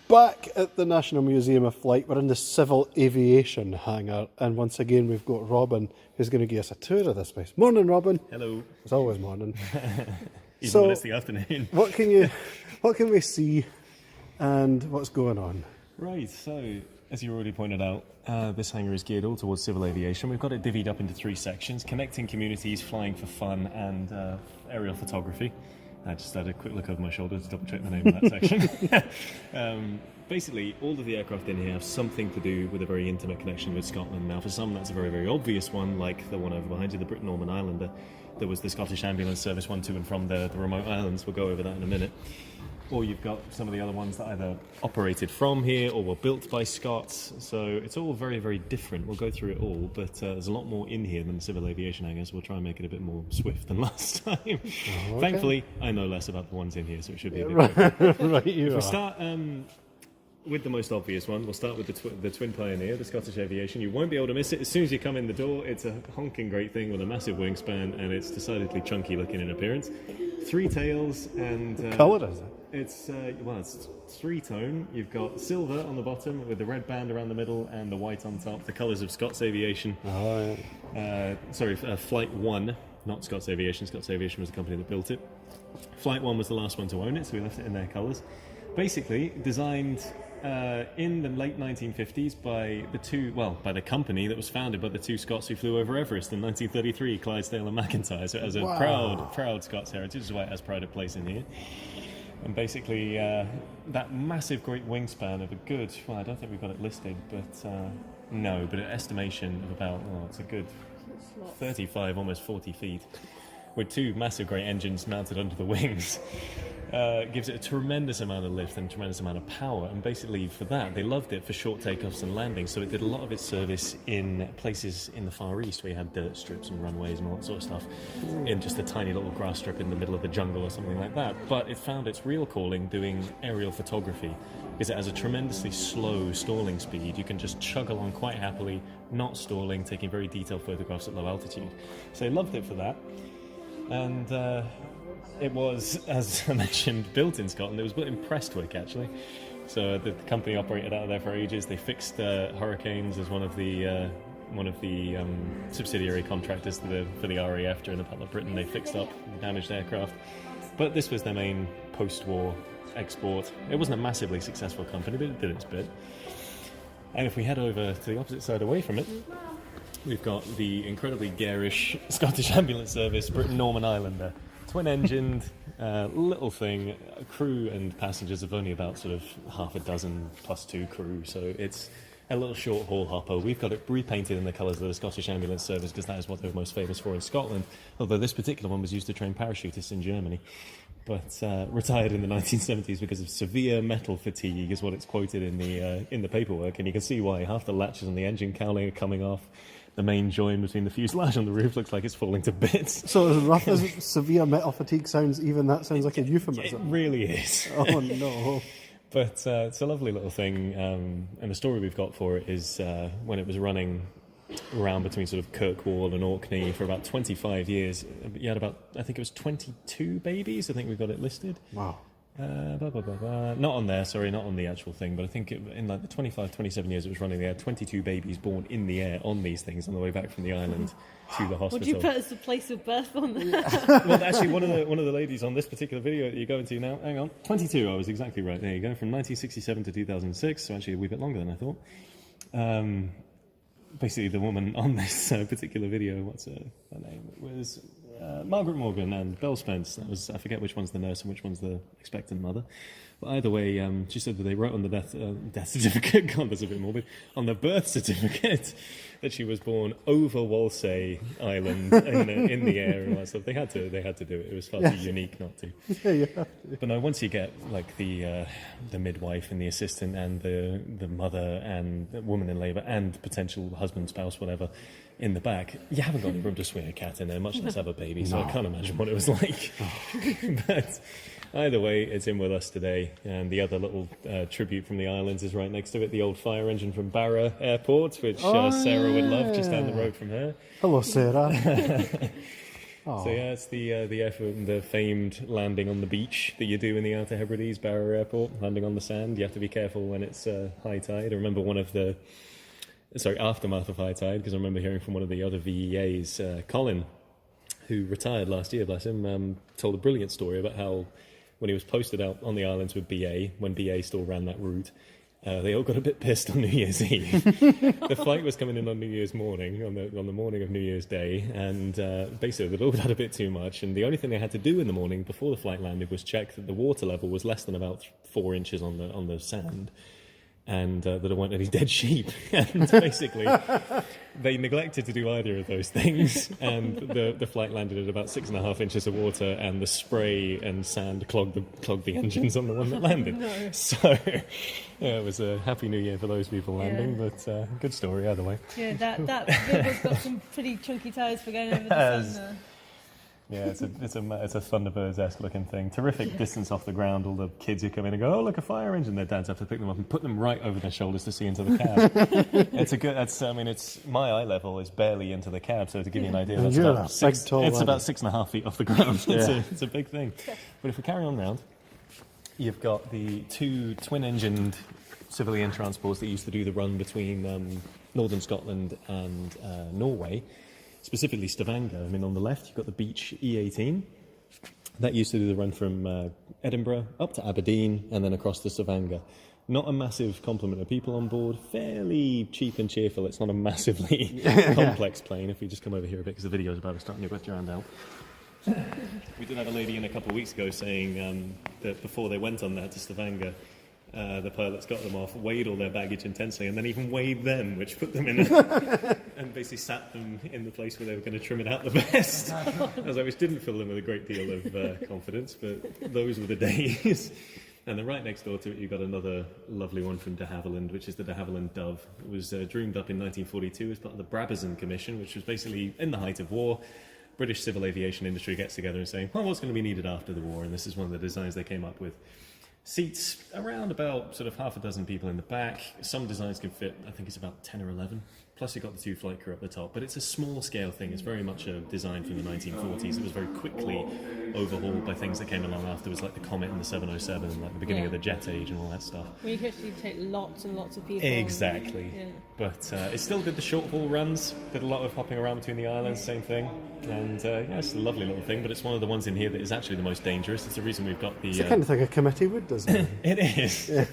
Back at the National Museum of Flight, we're in the Civil Aviation hangar, and once again we've got Robin, who's going to give us a tour of this place. Morning, Robin. Hello. It's always morning. Even when it's the afternoon. what can we see, and what's going on? Right, so as you already pointed out, this hangar is geared all towards civil aviation. We've got it divvied up into 3 sections: connecting communities, flying for fun, and aerial photography. I just had a quick look over my shoulder to double check the name of that section. Basically, all of the aircraft in here have something to do with a very intimate connection with Scotland. Now, for some, that's a very, very obvious one, like the one over behind you, the Britten-Norman Islander. There was the Scottish Ambulance Service one to and from the remote islands. We'll go over that in a minute. Or you've got some of the other ones that either operated from here or were built by Scots. So it's all very, very different. We'll go through it all, but there's a lot more in here than the civil aviation hangars. We'll try and make it a bit more swift than last time. Oh, okay. Thankfully, I know less about the ones in here, so it should be a bit quicker. Right, you We'll start with the most obvious one. We'll start with the Twin Pioneer, the Scottish Aviation. You won't be able to miss it. As soon as you come in the door, it's a honking great thing with a massive wingspan, and it's decidedly chunky looking in appearance. 3 tails and... colour is it? It's 3-tone. You've got silver on the bottom with the red band around the middle and the white on top, the colours of Scots Aviation. Oh, yeah. Flight 1, not Scots Aviation. Scots Aviation was the company that built it. Flight 1 was the last one to own it, so we left it in their colours. Basically, designed in the late 1950s by the company that was founded by the 2 Scots who flew over Everest in 1933, Clydesdale and McIntyre. So it has a proud Scots heritage, is why it has pride of place in here. And basically, that massive great wingspan of a good, well, I don't think we've got it listed, but an estimation of about, it's a good 35, almost 40 feet, with 2 massive great engines mounted under the wings. Gives it a tremendous amount of lift and a tremendous amount of power, and basically for that they loved it for short takeoffs and landings, so it did a lot of its service in places in the Far East where you had dirt strips and runways and all that sort of stuff, in just a tiny little grass strip in the middle of the jungle or something like that. But it found its real calling doing aerial photography, because it has a tremendously slow stalling speed. You can just chug along quite happily, not stalling, taking very detailed photographs at low altitude. So they loved it for that. And it was, as I mentioned, built in Scotland. It was built in Prestwick, actually. So the company operated out of there for ages. They fixed Hurricanes as one of the subsidiary contractors for the RAF during the Battle of Britain. They fixed up damaged aircraft. But this was their main post-war export. It wasn't a massively successful company, but it did its bit. And if we head over to the opposite side away from it, we've got the incredibly garish Scottish Ambulance Service Britten-Norman Islander. Twin-engined, little thing. Crew and passengers of only about sort of half a dozen plus 2 crew, so it's a little short-haul hopper. We've got it repainted in the colours of the Scottish Ambulance Service because that is what they're most famous for in Scotland, although this particular one was used to train parachutists in Germany, but retired in the 1970s because of severe metal fatigue is what it's quoted in the paperwork, and you can see why. Half the latches on the engine cowling are coming off. The main join between the fuselage and the roof looks like it's falling to bits. So as rough as severe metal fatigue sounds, even that sounds like a euphemism. It really is. Oh, no. But it's a lovely little thing, and the story we've got for it is when it was running around between sort of Kirkwall and Orkney for about 25 years, you had about, I think it was 22 babies, I think we've got it listed. Wow. Not on there, sorry, not on the actual thing, but I think in like the 25, 27 years it was running, they had 22 babies born in the air on these things on the way back from the island to the hospital. Would you put as the place of birth on there? Well, actually, one of the ladies on this particular video that you're going to now, hang on, 22, I was exactly right. There you go, from 1967 to 2006, so actually a wee bit longer than I thought. Basically, the woman on this particular video, what's her name? It was Margaret Morgan and Belle Spence. That was, I forget which one's the nurse and which one's the expectant mother. But either way, she said that they wrote on the death certificate, God, that's a bit morbid, on the birth certificate that she was born over Walsay Island in the air and all that stuff. They had to do it. It was far too unique not to. Yeah. But no, once you get like the midwife and the assistant and the mother and the woman in labour and potential husband, spouse, whatever, in the back, you haven't got any room to swing a cat in there, much less have a baby. So I can't imagine what it was like. But either way, it's in with us today, and the other little tribute from the islands is right next to it, the old fire engine from Barra Airport, which Sarah would love, just down the road from her. Hello, Sarah. So yeah, it's the famed landing on the beach that you do in the Outer Hebrides, Barra Airport, landing on the sand. You have to be careful when it's high tide. I remember aftermath of high tide, because I remember hearing from one of the other VEAs, Colin, who retired last year, bless him, told a brilliant story about how when he was posted out on the islands with BA, when BA still ran that route, they all got a bit pissed on New Year's Eve. The flight was coming in on New Year's morning, on the morning of New Year's Day, and basically they'd all had a bit too much, and the only thing they had to do in the morning before the flight landed was check that the water level was less than about 4 inches on the sand, and that there weren't any dead sheep. And basically, they neglected to do either of those things, and the flight landed at about 6.5 inches of water, and the spray and sand clogged the engines on the one that landed. No. So, yeah, it was a happy New Year for those people landing, but good story either way. Yeah, that river's got some pretty chunky toes for going over the sun there. Yeah, it's a Thunderbirds-esque looking thing. Terrific distance off the ground. All the kids who come in and go, "Oh, look, a fire engine!" Their dads have to pick them up and put them right over their shoulders to see into the cab. It's my eye level is barely into the cab, so to give you an idea, that's about 6.5 feet off the ground. It's a big thing. But if we carry on round, you've got the 2 twin-engined civilian transports that used to do the run between northern Scotland and Norway. Specifically Stavanger. I mean, on the left, you've got the Beach E18. That used to do the run from Edinburgh up to Aberdeen and then across to Stavanger. Not a massive complement of people on board. Fairly cheap and cheerful. It's not a massively complex plane. If we just come over here a bit, because the video is about to start and you've got your hand out. We did have a lady in a couple of weeks ago saying that before they went on that to Stavanger, the pilots got them off, weighed all their baggage intensely, and then even weighed them, which put them in and basically sat them in the place where they were going to trim it out the best. Which didn't fill them with a great deal of confidence, but those were the days. And then right next door to it, you've got another lovely one from de Havilland, which is the de Havilland Dove. It was dreamed up in 1942 as part of the Brabazon Commission, which was basically in the height of war. British civil aviation industry gets together and saying, well, what's going to be needed after the war? And this is one of the designs they came up with. Seats around about sort of half a dozen people in the back. Some designs can fit, I think it's about 10 or 11. Plus you've got the 2 flight crew up the top. But it's a small scale thing. It's very much a design from the 1940s. It was very quickly overhauled by things that came along afterwards, like the Comet and the 707, and like the beginning of the jet age and all that stuff. Well, you could actually take lots and lots of people. Exactly. Yeah. But it still did the short haul runs, did a lot of hopping around between the islands, same thing. And it's a lovely little thing, but it's one of the ones in here that is actually the most dangerous. It's the reason we've got the... It's the kind of thing a committee would, doesn't it? It is. Yeah.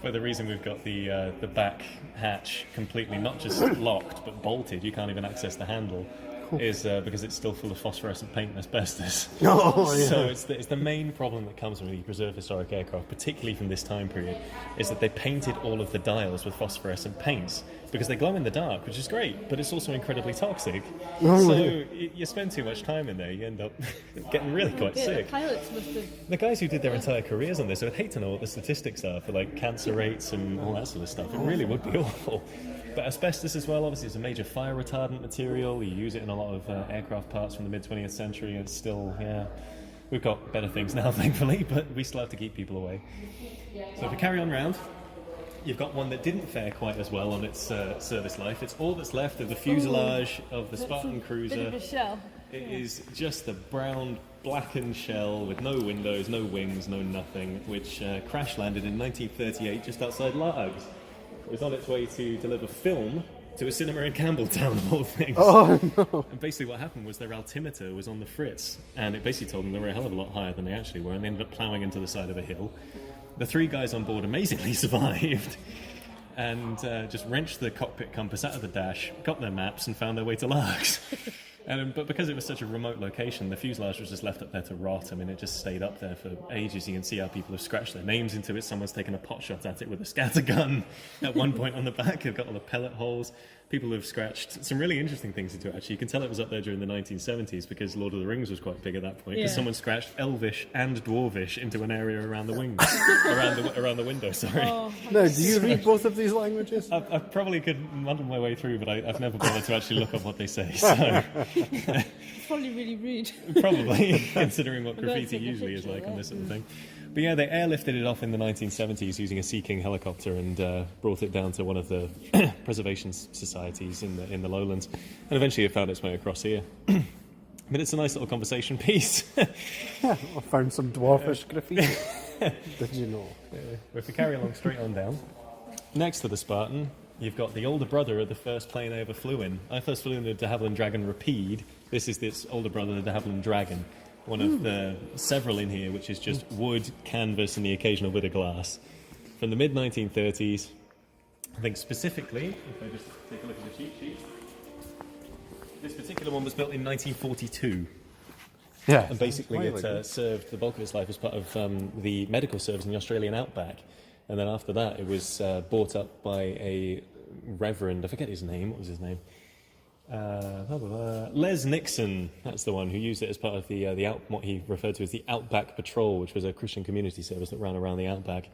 But the reason we've got the back hatch completely not just locked but bolted, you can't even access the handle, is because it's still full of phosphorescent paint and asbestos. Oh, yeah. So it's the main problem that comes when you preserve historic aircraft, particularly from this time period, is that they painted all of the dials with phosphorescent paints because they glow in the dark, which is great, but it's also incredibly toxic. So you spend too much time in there, you end up getting really quite sick. The pilots must have... The guys who did their entire careers on this, I'd hate to know what the statistics are for like cancer rates and all that sort of stuff. It really would be awful. But asbestos as well, obviously, is a major fire retardant material. You use it in a lot of aircraft parts from the mid-20th century, and it's still, we've got better things now, thankfully, but we still have to keep people away. So if we carry on round, you've got one that didn't fare quite as well on its service life. It's all that's left of the fuselage of the Spartan Cruiser. Bit of a shell. It is just a brown, blackened shell with no windows, no wings, no nothing, which crash-landed in 1938 just outside Largs. It was on its way to deliver film to a cinema in Campbelltown, of all things. Oh, no. And basically what happened was their altimeter was on the fritz, and it basically told them they were a hell of a lot higher than they actually were, and they ended up ploughing into the side of a hill. The 3 guys on board amazingly survived, and just wrenched the cockpit compass out of the dash, got their maps, and found their way to Largs. But because it was such a remote location, the fuselage was just left up there to rot. I mean, it just stayed up there for ages. You can see how people have scratched their names into it. Someone's taken a pot shot at it with a scatter gun at one point on the back. They've got all the pellet holes. People have scratched some really interesting things into it, actually. You can tell it was up there during the 1970s because Lord of the Rings was quite big at that point. Because someone scratched Elvish and Dwarvish into an area around the wings, around the window, sorry. Oh, Now, do you read both of these languages? I probably could muddle my way through, but I've never bothered to actually look up what they say. So it's probably really rude. probably, considering what I'm going to graffiti take a usually is picture like of on that. this sort of thing. But yeah, they airlifted it off in the 1970s using a Sea King helicopter and brought it down to one of the preservation societies in the lowlands, and eventually it found its way across here. But it's a nice little conversation piece. I found some dwarfish graffiti. Did you know? If we carry along straight on down, next to the Spartan, you've got the older brother of the first plane I ever flew in. I first flew in the de Havilland Dragon Rapide. This is this older brother of the de Havilland Dragon. One of the several in here, which is just wood, canvas, and the occasional bit of glass. From the mid-1930s, I think specifically, if I just take a look at the cheat sheet, this particular one was built in 1942. Yeah. And basically it served the bulk of its life as part of the medical service in the Australian outback. And then after that, it was bought up by a reverend, I forget his name, what was his name? Les Nixon, that's the one who used it as part of the what he referred to as the Outback Patrol, which was a Christian community service that ran around the outback.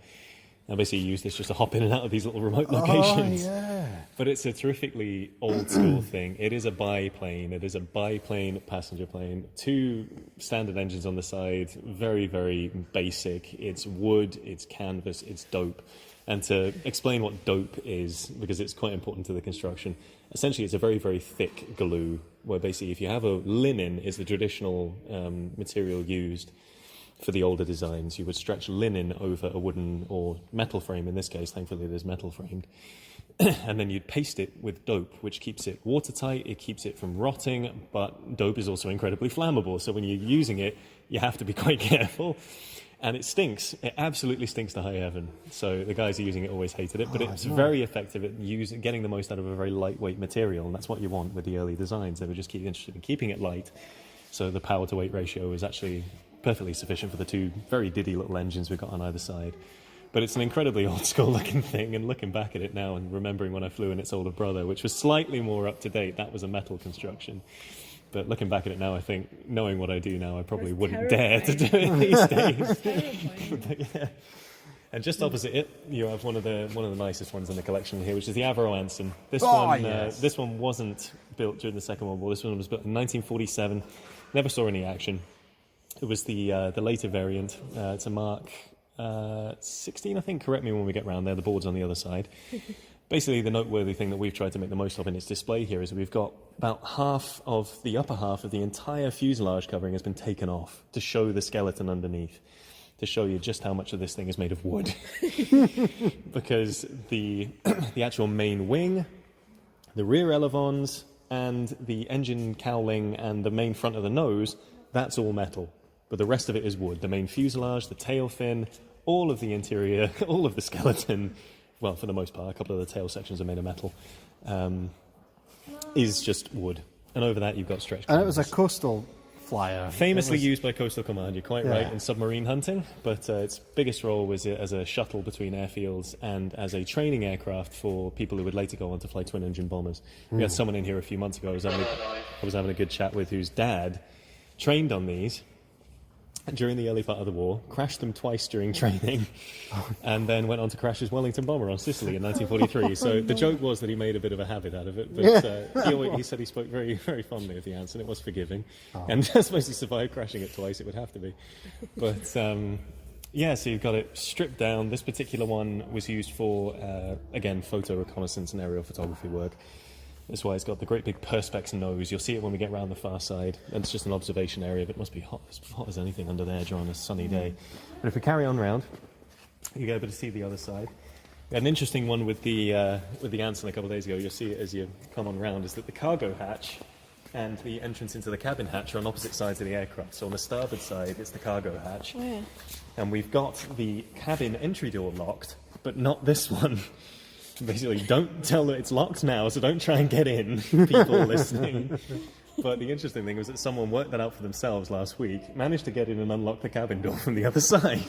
And basically used this just to hop in and out of these little remote locations. Oh, yeah. But it's a terrifically old school thing. It is a biplane. It is a biplane passenger plane. 2 standard engines on the side. Very, very basic. It's wood, it's canvas, it's dope. And to explain what dope is, because it's quite important to the construction, essentially it's a very, very thick glue, where basically if you have a linen is the traditional material used for the older designs, you would stretch linen over a wooden or metal frame. In this case, thankfully, it is metal framed. And then you'd paste it with dope, which keeps it watertight, it keeps it from rotting, but dope is also incredibly flammable. So when you're using it, you have to be quite careful. And it stinks. It absolutely stinks to high heaven. So the guys who are using it always hated it, but it's very effective at getting the most out of a very lightweight material, and that's what you want with the early designs. They were just interested in keeping it light, so the power to weight ratio is actually perfectly sufficient for the 2 very diddy little engines we've got on either side. But it's an incredibly old school looking thing, and looking back at it now and remembering when I flew in its older brother, which was slightly more up to date, that was a metal construction. But looking back at it now, I think, knowing what I do now, I probably wouldn't dare to do it these days. But yeah. And just opposite it, you have one of the nicest ones in the collection here, which is the Avro Anson. This one wasn't built during the Second World War. This one was built in 1947. Never saw any action. It was the later variant. It's a Mark 16, I think. Correct me when we get round there. The board's on the other side. Basically, the noteworthy thing that we've tried to make the most of in its display here is that we've got about half of the upper half of the entire fuselage covering has been taken off to show the skeleton underneath, to show you just how much of this thing is made of wood. Because the actual main wing, the rear elevons, and the engine cowling and the main front of the nose, that's all metal. But the rest of it is wood. The main fuselage, the tail fin, all of the interior, all of the skeleton, well, for the most part, a couple of the tail sections are made of metal, is just wood. And over that you've got stretch And it was a canvas. coastal flyer. Famously used by Coastal Command, you're quite right, in submarine hunting, but its biggest role was as a shuttle between airfields and as a training aircraft for people who would later go on to fly twin-engine bombers. We had someone in here a few months ago I was having a good chat with, whose dad trained on these during the early part of the war, crashed them twice during training, and then went on to crash his Wellington bomber on Sicily in 1943. So the joke was that he made a bit of a habit out of it, but he said he spoke very, very fondly of the Anson. It was forgiving, and I suppose he survived crashing it twice. It would have to be, but so you've got it stripped down. This particular one was used for again photo reconnaissance and aerial photography work. That's why it's got the great big perspex nose. You'll see it when we get round the far side. And it's just an observation area, but it must be hot as anything under there during a sunny day. But if we carry on round, you'll be able to see the other side. We had an interesting one with the Anson a couple of days ago. You'll see it as you come on round, is that the cargo hatch and the entrance into the cabin hatch are on opposite sides of the aircraft. So on the starboard side, it's the cargo hatch. Oh, yeah. And we've got the cabin entry door locked, but not this one. Basically, don't tell that it's locked now, so don't try and get in, people listening. But the interesting thing was that someone worked that out for themselves last week, managed to get in and unlock the cabin door from the other side.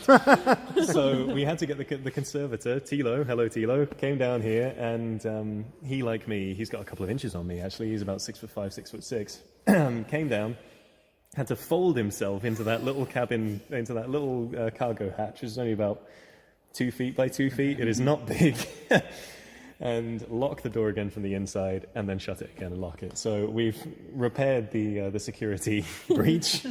So we had to get the conservator, Tilo, hello Tilo, came down here, and he, like me, he's got a couple of inches on me actually, he's about 6'5", 6'6", came down, had to fold himself into that little cabin, into that little cargo hatch, which is only about 2 feet by 2 feet. It is not big. And lock the door again from the inside, and then shut it again and lock it. So we've repaired the security breach,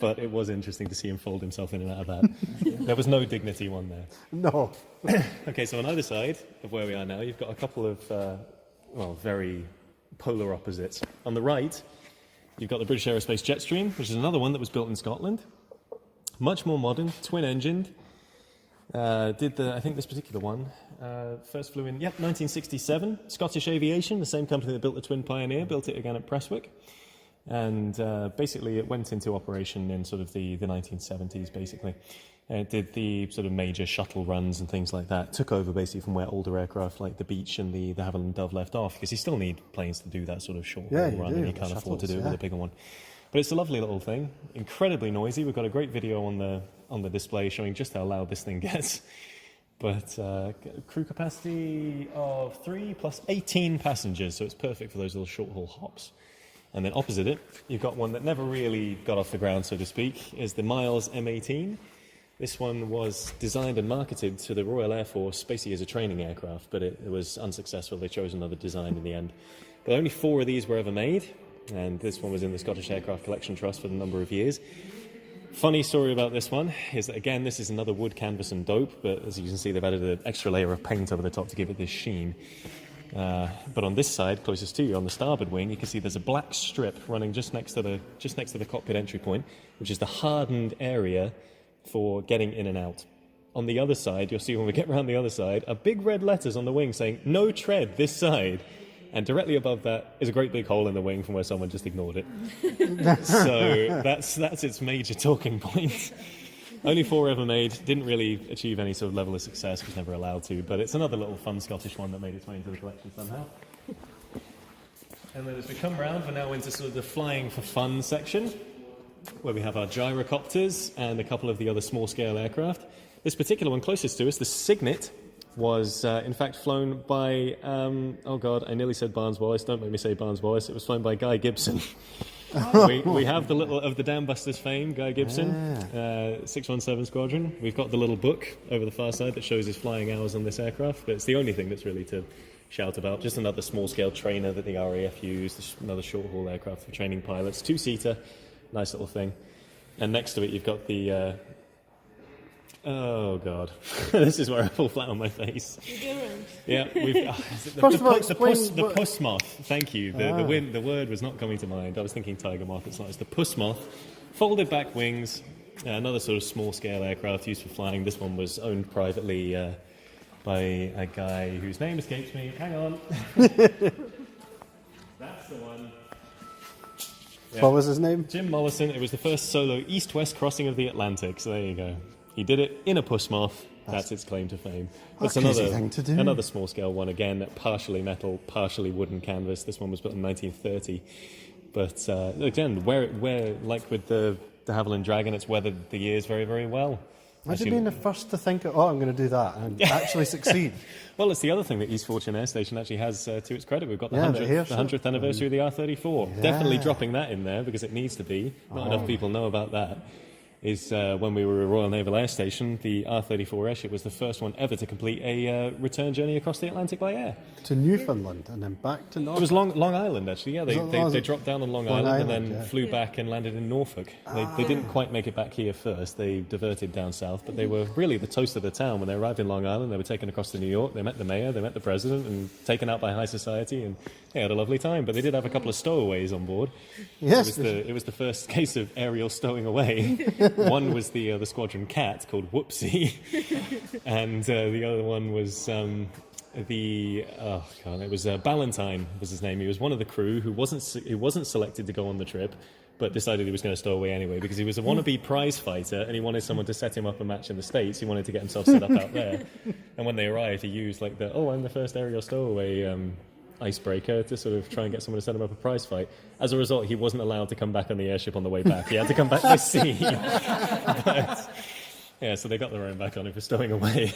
but it was interesting to see him fold himself in and out of that. There was no dignity one there. No. Okay, so on either side of where we are now, you've got a couple of, very polar opposites. On the right, you've got the British Aerospace Jetstream, which is another one that was built in Scotland. Much more modern, twin-engined. I think this particular one first flew in, 1967. Scottish Aviation, the same company that built the Twin Pioneer, built it again at Prestwick. And basically it went into operation in sort of the 1970s, basically. It did the sort of major shuttle runs and things like that. Took over basically from where older aircraft like the Beech and the Havilland Dove left off, because you still need planes to do that sort of short haul run, and you can't afford to do it with a bigger one. But it's a lovely little thing, incredibly noisy. We've got a great video on the display showing just how loud this thing gets. But crew capacity of 3 plus 18 passengers, so it's perfect for those little short-haul hops. And then opposite it, you've got one that never really got off the ground, so to speak, is the Miles M18. This one was designed and marketed to the Royal Air Force, basically as a training aircraft, but it was unsuccessful. They chose another design in the end. But only 4 of these were ever made. And this one was in the Scottish Aircraft Collection Trust for a number of years. Funny story about this one is that, again, this is another wood, canvas and dope, but as you can see, they've added an extra layer of paint over the top to give it this sheen. But on this side, closest to you, on the starboard wing, you can see there's a black strip running just next to the cockpit entry point, which is the hardened area for getting in and out. On the other side, you'll see when we get round the other side, are big red letters on the wing saying, "No tread this side." And directly above that is a great big hole in the wing from where someone just ignored it. So that's its major talking point. Only 4 ever made, didn't really achieve any sort of level of success, was never allowed to, but it's another little fun Scottish one that made its way into the collection somehow. And then as we come round, we're now into sort of the flying for fun section, where we have our gyrocopters and a couple of the other small-scale aircraft. This particular one closest to us, the Cygnet, was in fact flown by, I nearly said Barnes Wallis, don't make me say Barnes Wallis, it was flown by Guy Gibson. We have the little, of the Dam Busters fame, Guy Gibson, 617 Squadron. We've got the little book over the far side that shows his flying hours on this aircraft, but it's the only thing that's really to shout about. Just another small-scale trainer that the RAF used, another short-haul aircraft for training pilots, 2-seater, nice little thing. And next to it you've got the... oh god, this is where I fall flat on my face. Yeah, the puss moth. Thank you. The word was not coming to mind. I was thinking tiger moth. It's not. It's the puss moth. Folded back wings. Another sort of small scale aircraft used for flying. This one was owned privately by a guy whose name escapes me. Hang on. That's the one. Yeah. What was his name? Jim Mollison. It was the first solo east-west crossing of the Atlantic. So there you go. He did it in a puss moth. That's its claim to fame. That's an easy thing to do. Another small scale one, again, partially metal, partially wooden canvas. This one was built in 1930. But again, where like with the Havilland Dragon, it's weathered the years very, very well. Imagine being the first to think, I'm going to do that, and actually succeed. Well, it's the other thing that East Fortune Air Station actually has to its credit. We've got the 100th anniversary of the R34. Yeah. Definitely dropping that in there because it needs to be. Not enough people know about that. Is when we were at Royal Naval Air Station, the R34 airship was the first one ever to complete a return journey across the Atlantic by air. To Newfoundland and then back to Norfolk. It was Long Island, actually, yeah. They dropped down on Long Island and then flew back and landed in Norfolk. They didn't quite make it back here first. They diverted down south, but they were really the toast of the town. When they arrived in Long Island, they were taken across to New York. They met the mayor, they met the president, and taken out by high society, and they had a lovely time. But they did have a couple of stowaways on board. Yes. It was the first case of aerial stowing away. One was the squadron cat called Whoopsie, and the other one was it was Ballantyne was his name. He was one of the crew who wasn't selected to go on the trip, but decided he was going to stow away anyway because he was a wannabe prize fighter and he wanted someone to set him up a match in the States. He wanted to get himself set up out there, and when they arrived, he used I'm the first aerial stowaway icebreaker to sort of try and get someone to set him up a prize fight. As a result, he wasn't allowed to come back on the airship on the way back. He had to come back by sea. But, yeah, so they got their own back on him for stowing away.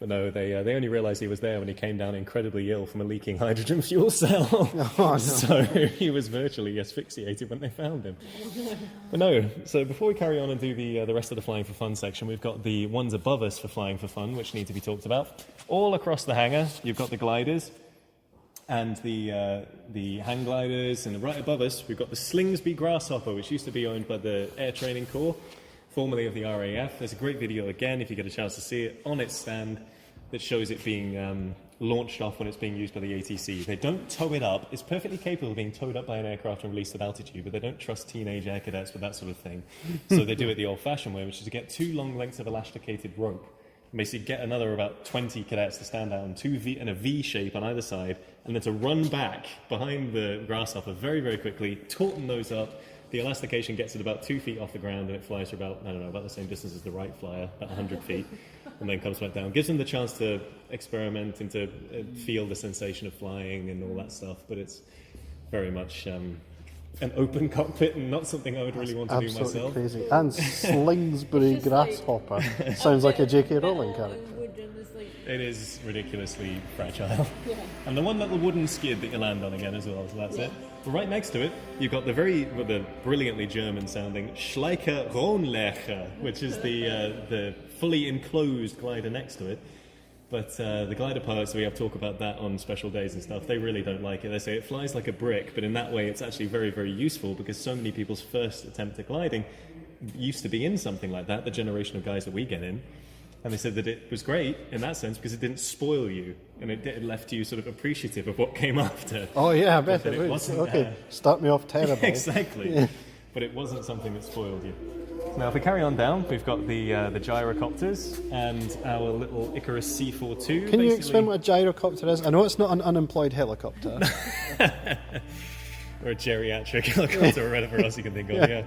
But no, they only realised he was there when he came down incredibly ill from a leaking hydrogen fuel cell. Oh, no. So he was virtually asphyxiated when they found him. But no, so before we carry on and do the rest of the Flying for Fun section, we've got the ones above us for Flying for Fun, which need to be talked about. All across the hangar, you've got the gliders and the hang gliders, and right above us, we've got the Slingsby Grasshopper, which used to be owned by the Air Training Corps, formerly of the RAF. There's a great video, again, if you get a chance to see it, on its stand that shows it being launched off when it's being used by the ATC. They don't tow it up. It's perfectly capable of being towed up by an aircraft and released at altitude, but they don't trust teenage air cadets with that sort of thing. So they do it the old-fashioned way, which is to get 2 long lengths of elasticated rope, and basically get another about 20 cadets to stand out in a V shape on either side, and then to run back behind the Grasshopper very, very quickly, tauten those up. The elastication gets it about 2 feet off the ground, and it flies for about the same distance as the Wright Flyer, about 100 feet, and then comes back down. Gives them the chance to experiment and to feel the sensation of flying and all that stuff, but it's very much an open cockpit and not something I would really want to do myself. Crazy. And Slingsbury It's just like- Grasshopper. Sounds like a J.K. Rowling character. It is ridiculously fragile. Yeah. And the one little wooden skid that you land on again as well, so that's it. But right next to it, you've got the brilliantly German-sounding Schleicher Rohnlecher, which is the fully enclosed glider next to it. But the glider pilots, we have talk about that on special days and stuff, they really don't like it. They say it flies like a brick, but in that way it's actually very, very useful because so many people's first attempt at gliding used to be in something like that, the generation of guys that we get in. And they said that it was great in that sense because it didn't spoil you, and it left you sort of appreciative of what came after. Oh yeah, I bet But it it was. wasn't, Okay, start me off terrible. Exactly. Yeah. But it wasn't something that spoiled you. Now, if we carry on down, we've got the gyrocopters and our little Icarus C-42. Can you explain what a gyrocopter is? I know it's not an unemployed helicopter. Or a geriatric helicopter or whatever else you can think of, yeah.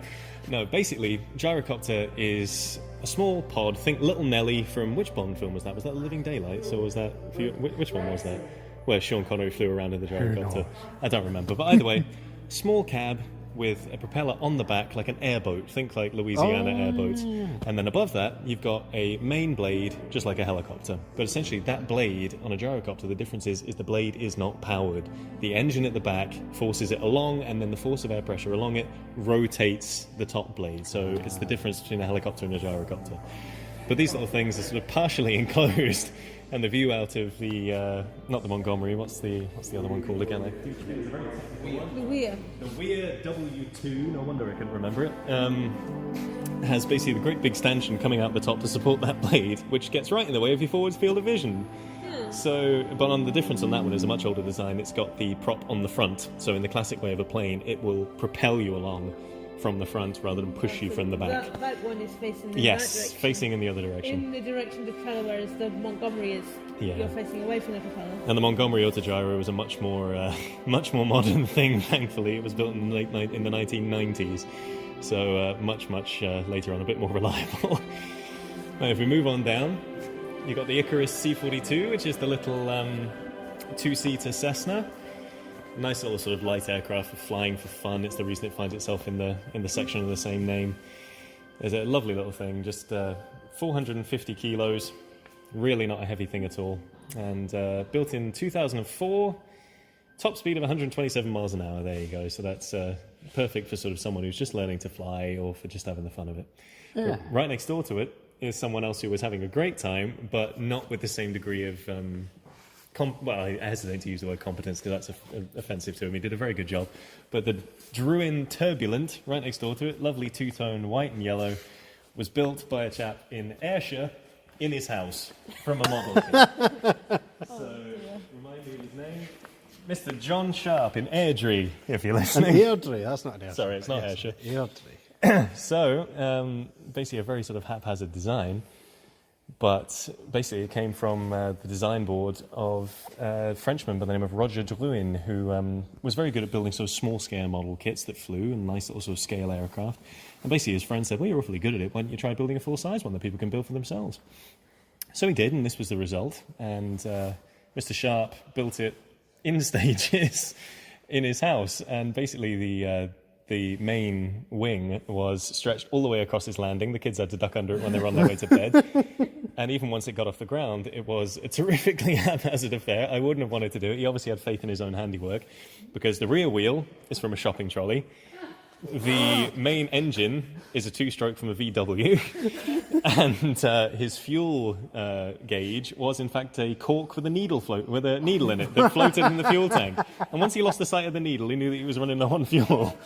No, basically, gyrocopter is a small pod. Think Little Nelly from which Bond film was that? Was that Living Daylights, or was that... Which one was that? Where Sean Connery flew around in the gyrocopter. I don't remember. But either way, small cab with a propeller on the back like an airboat. Think like Louisiana airboat. And then above that, you've got a main blade, just like a helicopter. But essentially, that blade on a gyrocopter, the difference is the blade is not powered. The engine at the back forces it along, and then the force of air pressure along it rotates the top blade. So it's the difference between a helicopter and a gyrocopter. But these little things are sort of partially enclosed, and the view out of the not the Montgomery. What's the other one called again? The Weir. The Weir W2. No wonder I couldn't remember it. Has basically the great big stanchion coming out the top to support that blade, which gets right in the way of your forward field of vision. So, but on the difference on that one is a much older design. It's got the prop on the front. So in the classic way of a plane, it will propel you along from the front rather than push you from the back. That one is facing in that Yes, direction. facing in the other direction. In the direction of the propeller, whereas the Montgomery is you're facing away from the propeller. And the Montgomery Autogyro was a much more modern thing. Thankfully, it was built in the 1990s, so much later on, a bit more reliable. Now, if we move on down, you've got the Icarus C-42, which is the little 2-seater Cessna. Nice little sort of light aircraft for flying for fun. It's the reason it finds itself in the section of the same name. It's a lovely little thing, just 450 kilos, really not a heavy thing at all. And built in 2004, top speed of 127 miles an hour. There you go. So that's perfect for sort of someone who's just learning to fly or for just having the fun of it. Yeah. But right next door to it is someone else who was having a great time, but not with the same degree of... I hesitate to use the word competence because that's offensive to him. He did a very good job. But the Druin Turbulent, right next door to it, lovely two-tone white and yellow, was built by a chap in Ayrshire in his house from a model kit. So, remind me of his name. Mr. John Sharp in Airdrie, if you're An listening. Airdrie, that's not an Airdrie. Sorry, it's not Ayrshire. Airdrie. So, basically a very sort of haphazard design. But basically, it came from the design board of a Frenchman by the name of Roger Druin, who was very good at building sort of small-scale model kits that flew and nice little sort of scale aircraft. And basically, his friend said, "Well, you're awfully good at it. Why don't you try building a full-size one that people can build for themselves?" So he did, and this was the result. And Mr. Sharp built it in stages in his house, and basically the main wing was stretched all the way across his landing. The kids had to duck under it when they were on their way to bed. And even once it got off the ground, it was a terrifically haphazard affair. I wouldn't have wanted to do it. He obviously had faith in his own handiwork, because the rear wheel is from a shopping trolley. The main engine is a 2-stroke from a VW, and his fuel gauge was in fact a cork with a needle in it that floated in the fuel tank. And once he lost the sight of the needle, he knew that he was running low on fuel.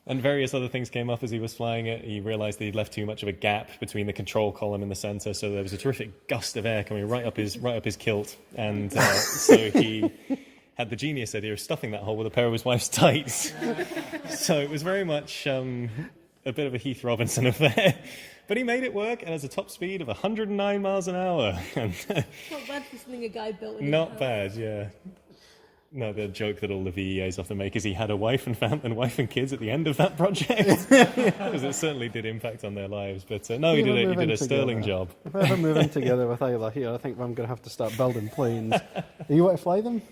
And various other things came up as he was flying it. He realised that he'd left too much of a gap between the control column and the centre, so there was a terrific gust of air coming right up his kilt, and so he had the genius idea of stuffing that hole with a pair of his wife's tights. So it was very much a bit of a Heath Robinson affair. But he made it work, and has a top speed of 109 miles an hour. Not bad for something a guy built. Not bad, yeah. No, the joke that all the VEAs often make is he had a wife and kids at the end of that project. Because it certainly did impact on their lives. But no, he did a sterling job. If I ever move in together with Isla here, I think I'm going to have to start building planes. Do you want to fly them?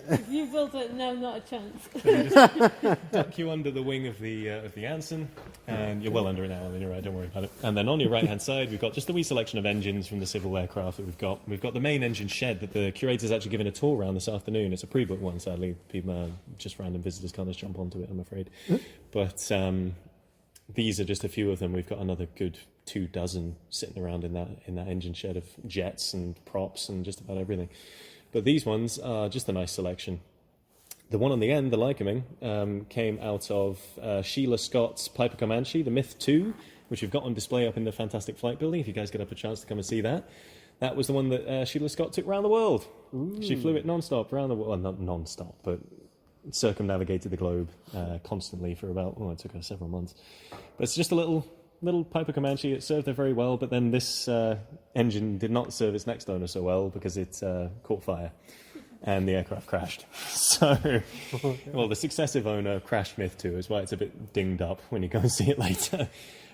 If you built it, no, not a chance. So you just duck you under the wing of the Anson, and you're well under it now. I mean, you're right, don't worry about it. And then on your right-hand side, we've got just a wee selection of engines from the civil aircraft that we've got. We've got the main engine shed that the curator's actually given a tour around this afternoon. It's a pre-booked one, sadly. People, just random visitors can't just jump onto it, I'm afraid. But these are just a few of them. We've got another good 24 sitting around in that engine shed of jets and props and just about everything. But these ones are just a nice selection. The one on the end, the Lycoming, came out of Sheila Scott's Piper Comanche, the Myth 2, which we've got on display up in the Fantastic Flight Building, if you guys get up a chance to come and see that. That was the one that Sheila Scott took around the world. Ooh. She flew it non-stop around the world. Well, not non-stop, but circumnavigated the globe constantly for about, it took her several months. But it's just a little Piper Comanche. It served her very well, but then this engine did not serve its next owner so well because it caught fire and the aircraft crashed. So, well, the successive owner crashed Myth 2 is why it's a bit dinged up when you go and see it later.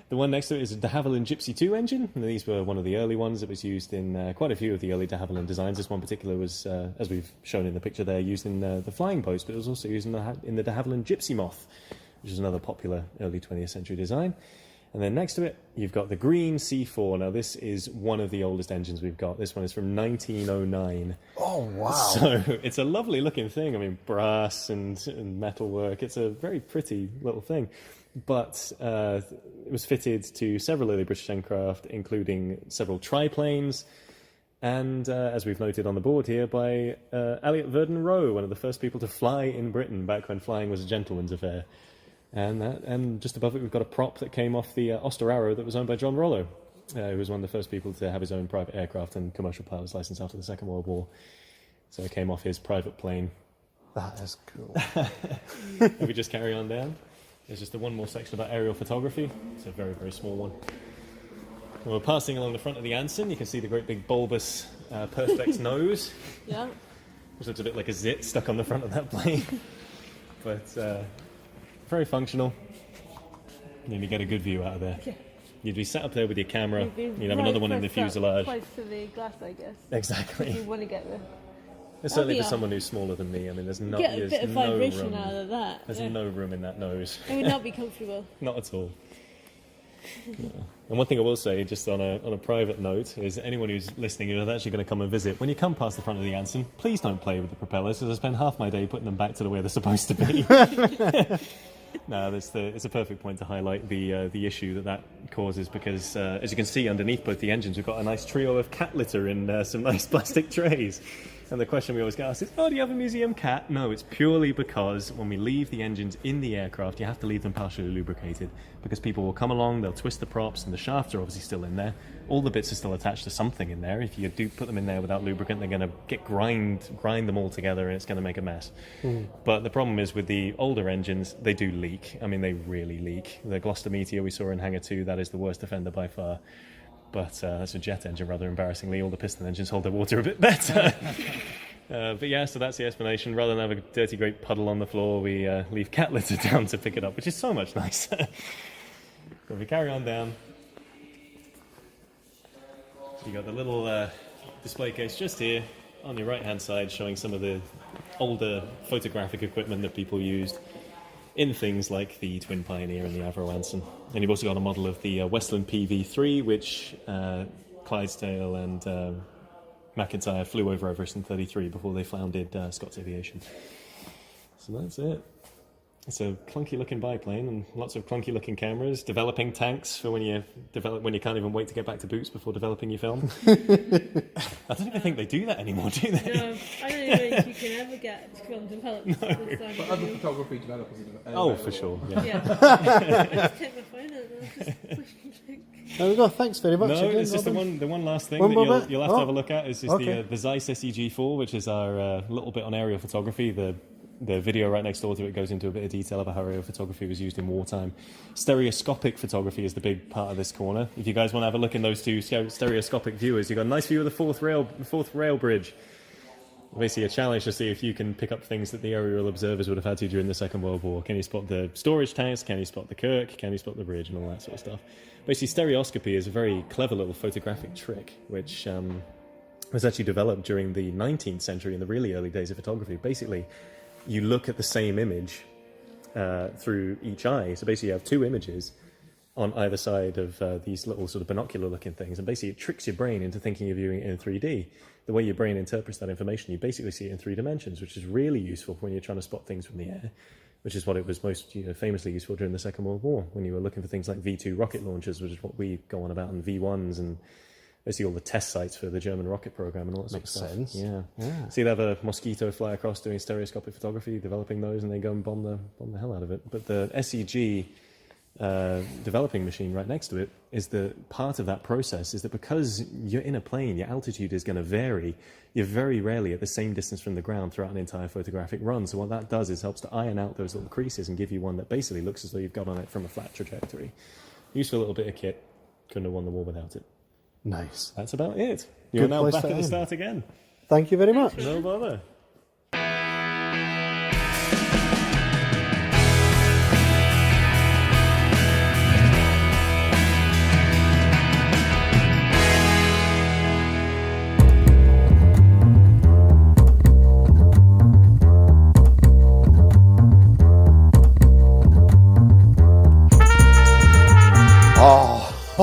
The one next to it is a de Havilland Gypsy 2 engine, and these were one of the early ones that was used in quite a few of the early de Havilland designs. This one particular was, as we've shown in the picture there, used in the flying boats, but it was also used in the de Havilland Gypsy Moth, which is another popular early 20th century design. And then next to it, you've got the Green C4. Now, this is one of the oldest engines we've got. This one is from 1909. Oh, wow. So it's a lovely looking thing. I mean, brass and metal work. It's a very pretty little thing. But it was fitted to several early British aircraft, including several triplanes. And as we've noted on the board here, by Elliot Verdon Roe, one of the first people to fly in Britain back when flying was a gentleman's affair. And just above it, we've got a prop that came off the Oster Arrow that was owned by John Rollo, who was one of the first people to have his own private aircraft and commercial pilot's license after the Second World War. So it came off his private plane. That is cool. If we just carry on down, there's just one more section about aerial photography. It's a very, very small one. When we're passing along the front of the Anson, you can see the great big bulbous Perspex nose. Yeah. Which looks a bit like a zit stuck on the front of that plane. But very functional. And you get a good view out of there. Yeah. You'd be sat up there with your camera. You'd have right another one in the close up, fuselage. Close to the glass, I guess. Exactly. If you want to get the... Certainly be for someone who's smaller than me. I mean, there's no Get a bit of vibration room. out of that. There's no room in that nose. It would not be comfortable. Not at all. No. And one thing I will say, just on a private note, is anyone who's listening who's actually going to come and visit, when you come past the front of the Anson, please don't play with the propellers, because I spend half my day putting them back to the way they're supposed to be. No, it's a perfect point to highlight the issue that causes, because as you can see underneath both the engines, we've got a nice trio of cat litter in some nice plastic trays. And the question we always get asked is, do you have a museum cat? No, it's purely because when we leave the engines in the aircraft, you have to leave them partially lubricated, because people will come along, they'll twist the props, and the shafts are obviously still in there. All the bits are still attached to something in there. If you do put them in there without lubricant, they're going to grind them all together, and it's going to make a mess. But the problem is with the older engines, they do leak. I mean, they really leak. The Gloucester Meteor we saw in Hangar 2, that is the worst offender by far. But that's a jet engine, rather embarrassingly. All the piston engines hold their water a bit better. But yeah, so that's the explanation. Rather than have a dirty great puddle on the floor, we leave cat litter down to pick it up, which is so much nicer. So if we carry on down, you got the little display case just here. on your right-hand side, showing some of the older photographic equipment that people used in things like the Twin Pioneer and the Avro Anson. And you've also got a model of the Westland PV3, which Clydesdale and McIntyre flew over Everest in 33 before they founded Scott's Aviation. So that's it. It's a clunky-looking biplane and lots of clunky-looking cameras. Developing tanks for when you can't even wait to get back to Boots before developing your film. I don't even think they do that anymore, do they? No, I don't even think you can ever get film developed. But other photography developers are Oh, for sure. Yeah. Yeah. I just take my phone out and just push and click. There we go. Thanks very much. No, again, it's just Robin. the one last thing One that more bit? you'll have to have a look at is just Okay. the Zeiss SEG4, which is our little bit on aerial photography. The video right next door to it goes into a bit of detail about how aerial photography was used in wartime. Stereoscopic photography is the big part of this corner. If you guys want to have a look in those two stereoscopic viewers, you've got a nice view of the fourth rail bridge. Basically a challenge to see if you can pick up things that the aerial observers would have had to during the Second World War. Can you spot the storage tanks? Can you spot the Kirk? Can you spot the bridge? And all that sort of stuff. Basically, stereoscopy is a very clever little photographic trick, which was actually developed during the 19th century in the really early days of photography. Basically, you look at the same image through each eye. So basically you have two images on either side of these little sort of binocular looking things, and basically it tricks your brain into thinking you're viewing it in 3D. The way your brain interprets that information, you basically see it in 3 dimensions, which is really useful when you're trying to spot things from the air, which is what it was most famously useful during the Second World War, when you were looking for things like V2 rocket launchers, which is what we go on about, and V1s, and basically all the test sites for the German rocket program and all that sort of stuff. Makes sense. Yeah. So you'd have a Mosquito fly across doing stereoscopic photography, developing those, and they go and bomb the hell out of it. But the SEG developing machine right next to it is the part of that process is that because you're in a plane, your altitude is going to vary. You're very rarely at the same distance from the ground throughout an entire photographic run. So what that does is helps to iron out those little creases and give you one that basically looks as though you've got on it from a flat trajectory. Useful little bit of kit. Couldn't have won the war without it. Nice. That's about it. You're Good now place back to at the end. start again. Thank you very much. No bother.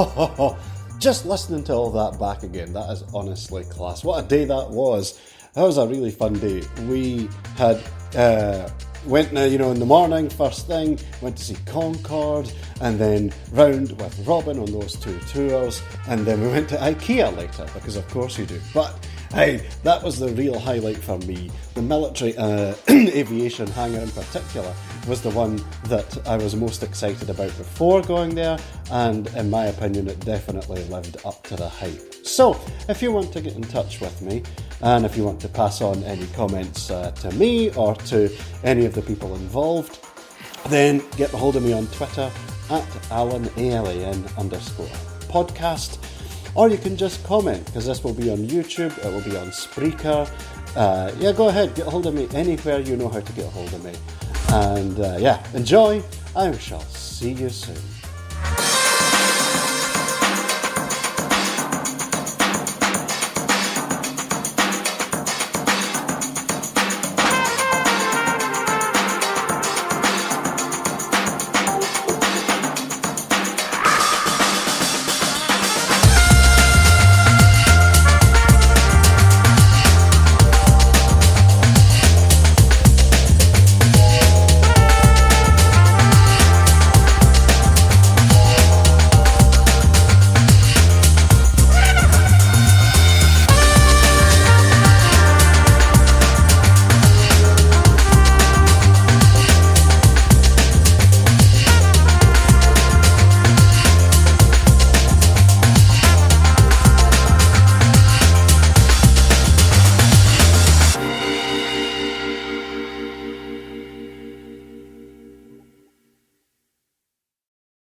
Oh, just listening to all that back again, that is honestly class. What a day that was. That was a really fun day. We had went in the morning, first thing, went to see Concorde, and then round with Robin on those 2 tours, and then we went to IKEA later, because of course you do. But hey, that was the real highlight for me. The military aviation hangar in particular was the one that I was most excited about before going there, and in my opinion it definitely lived up to the hype. So, if you want to get in touch with me, and if you want to pass on any comments to me or to any of the people involved, then get a hold of me on Twitter at Alan, ALAN_podcast, or you can just comment, because this will be on YouTube, it will be on Spreaker. Go ahead, get a hold of me anywhere you know how to get a hold of me. And enjoy. I shall see you soon.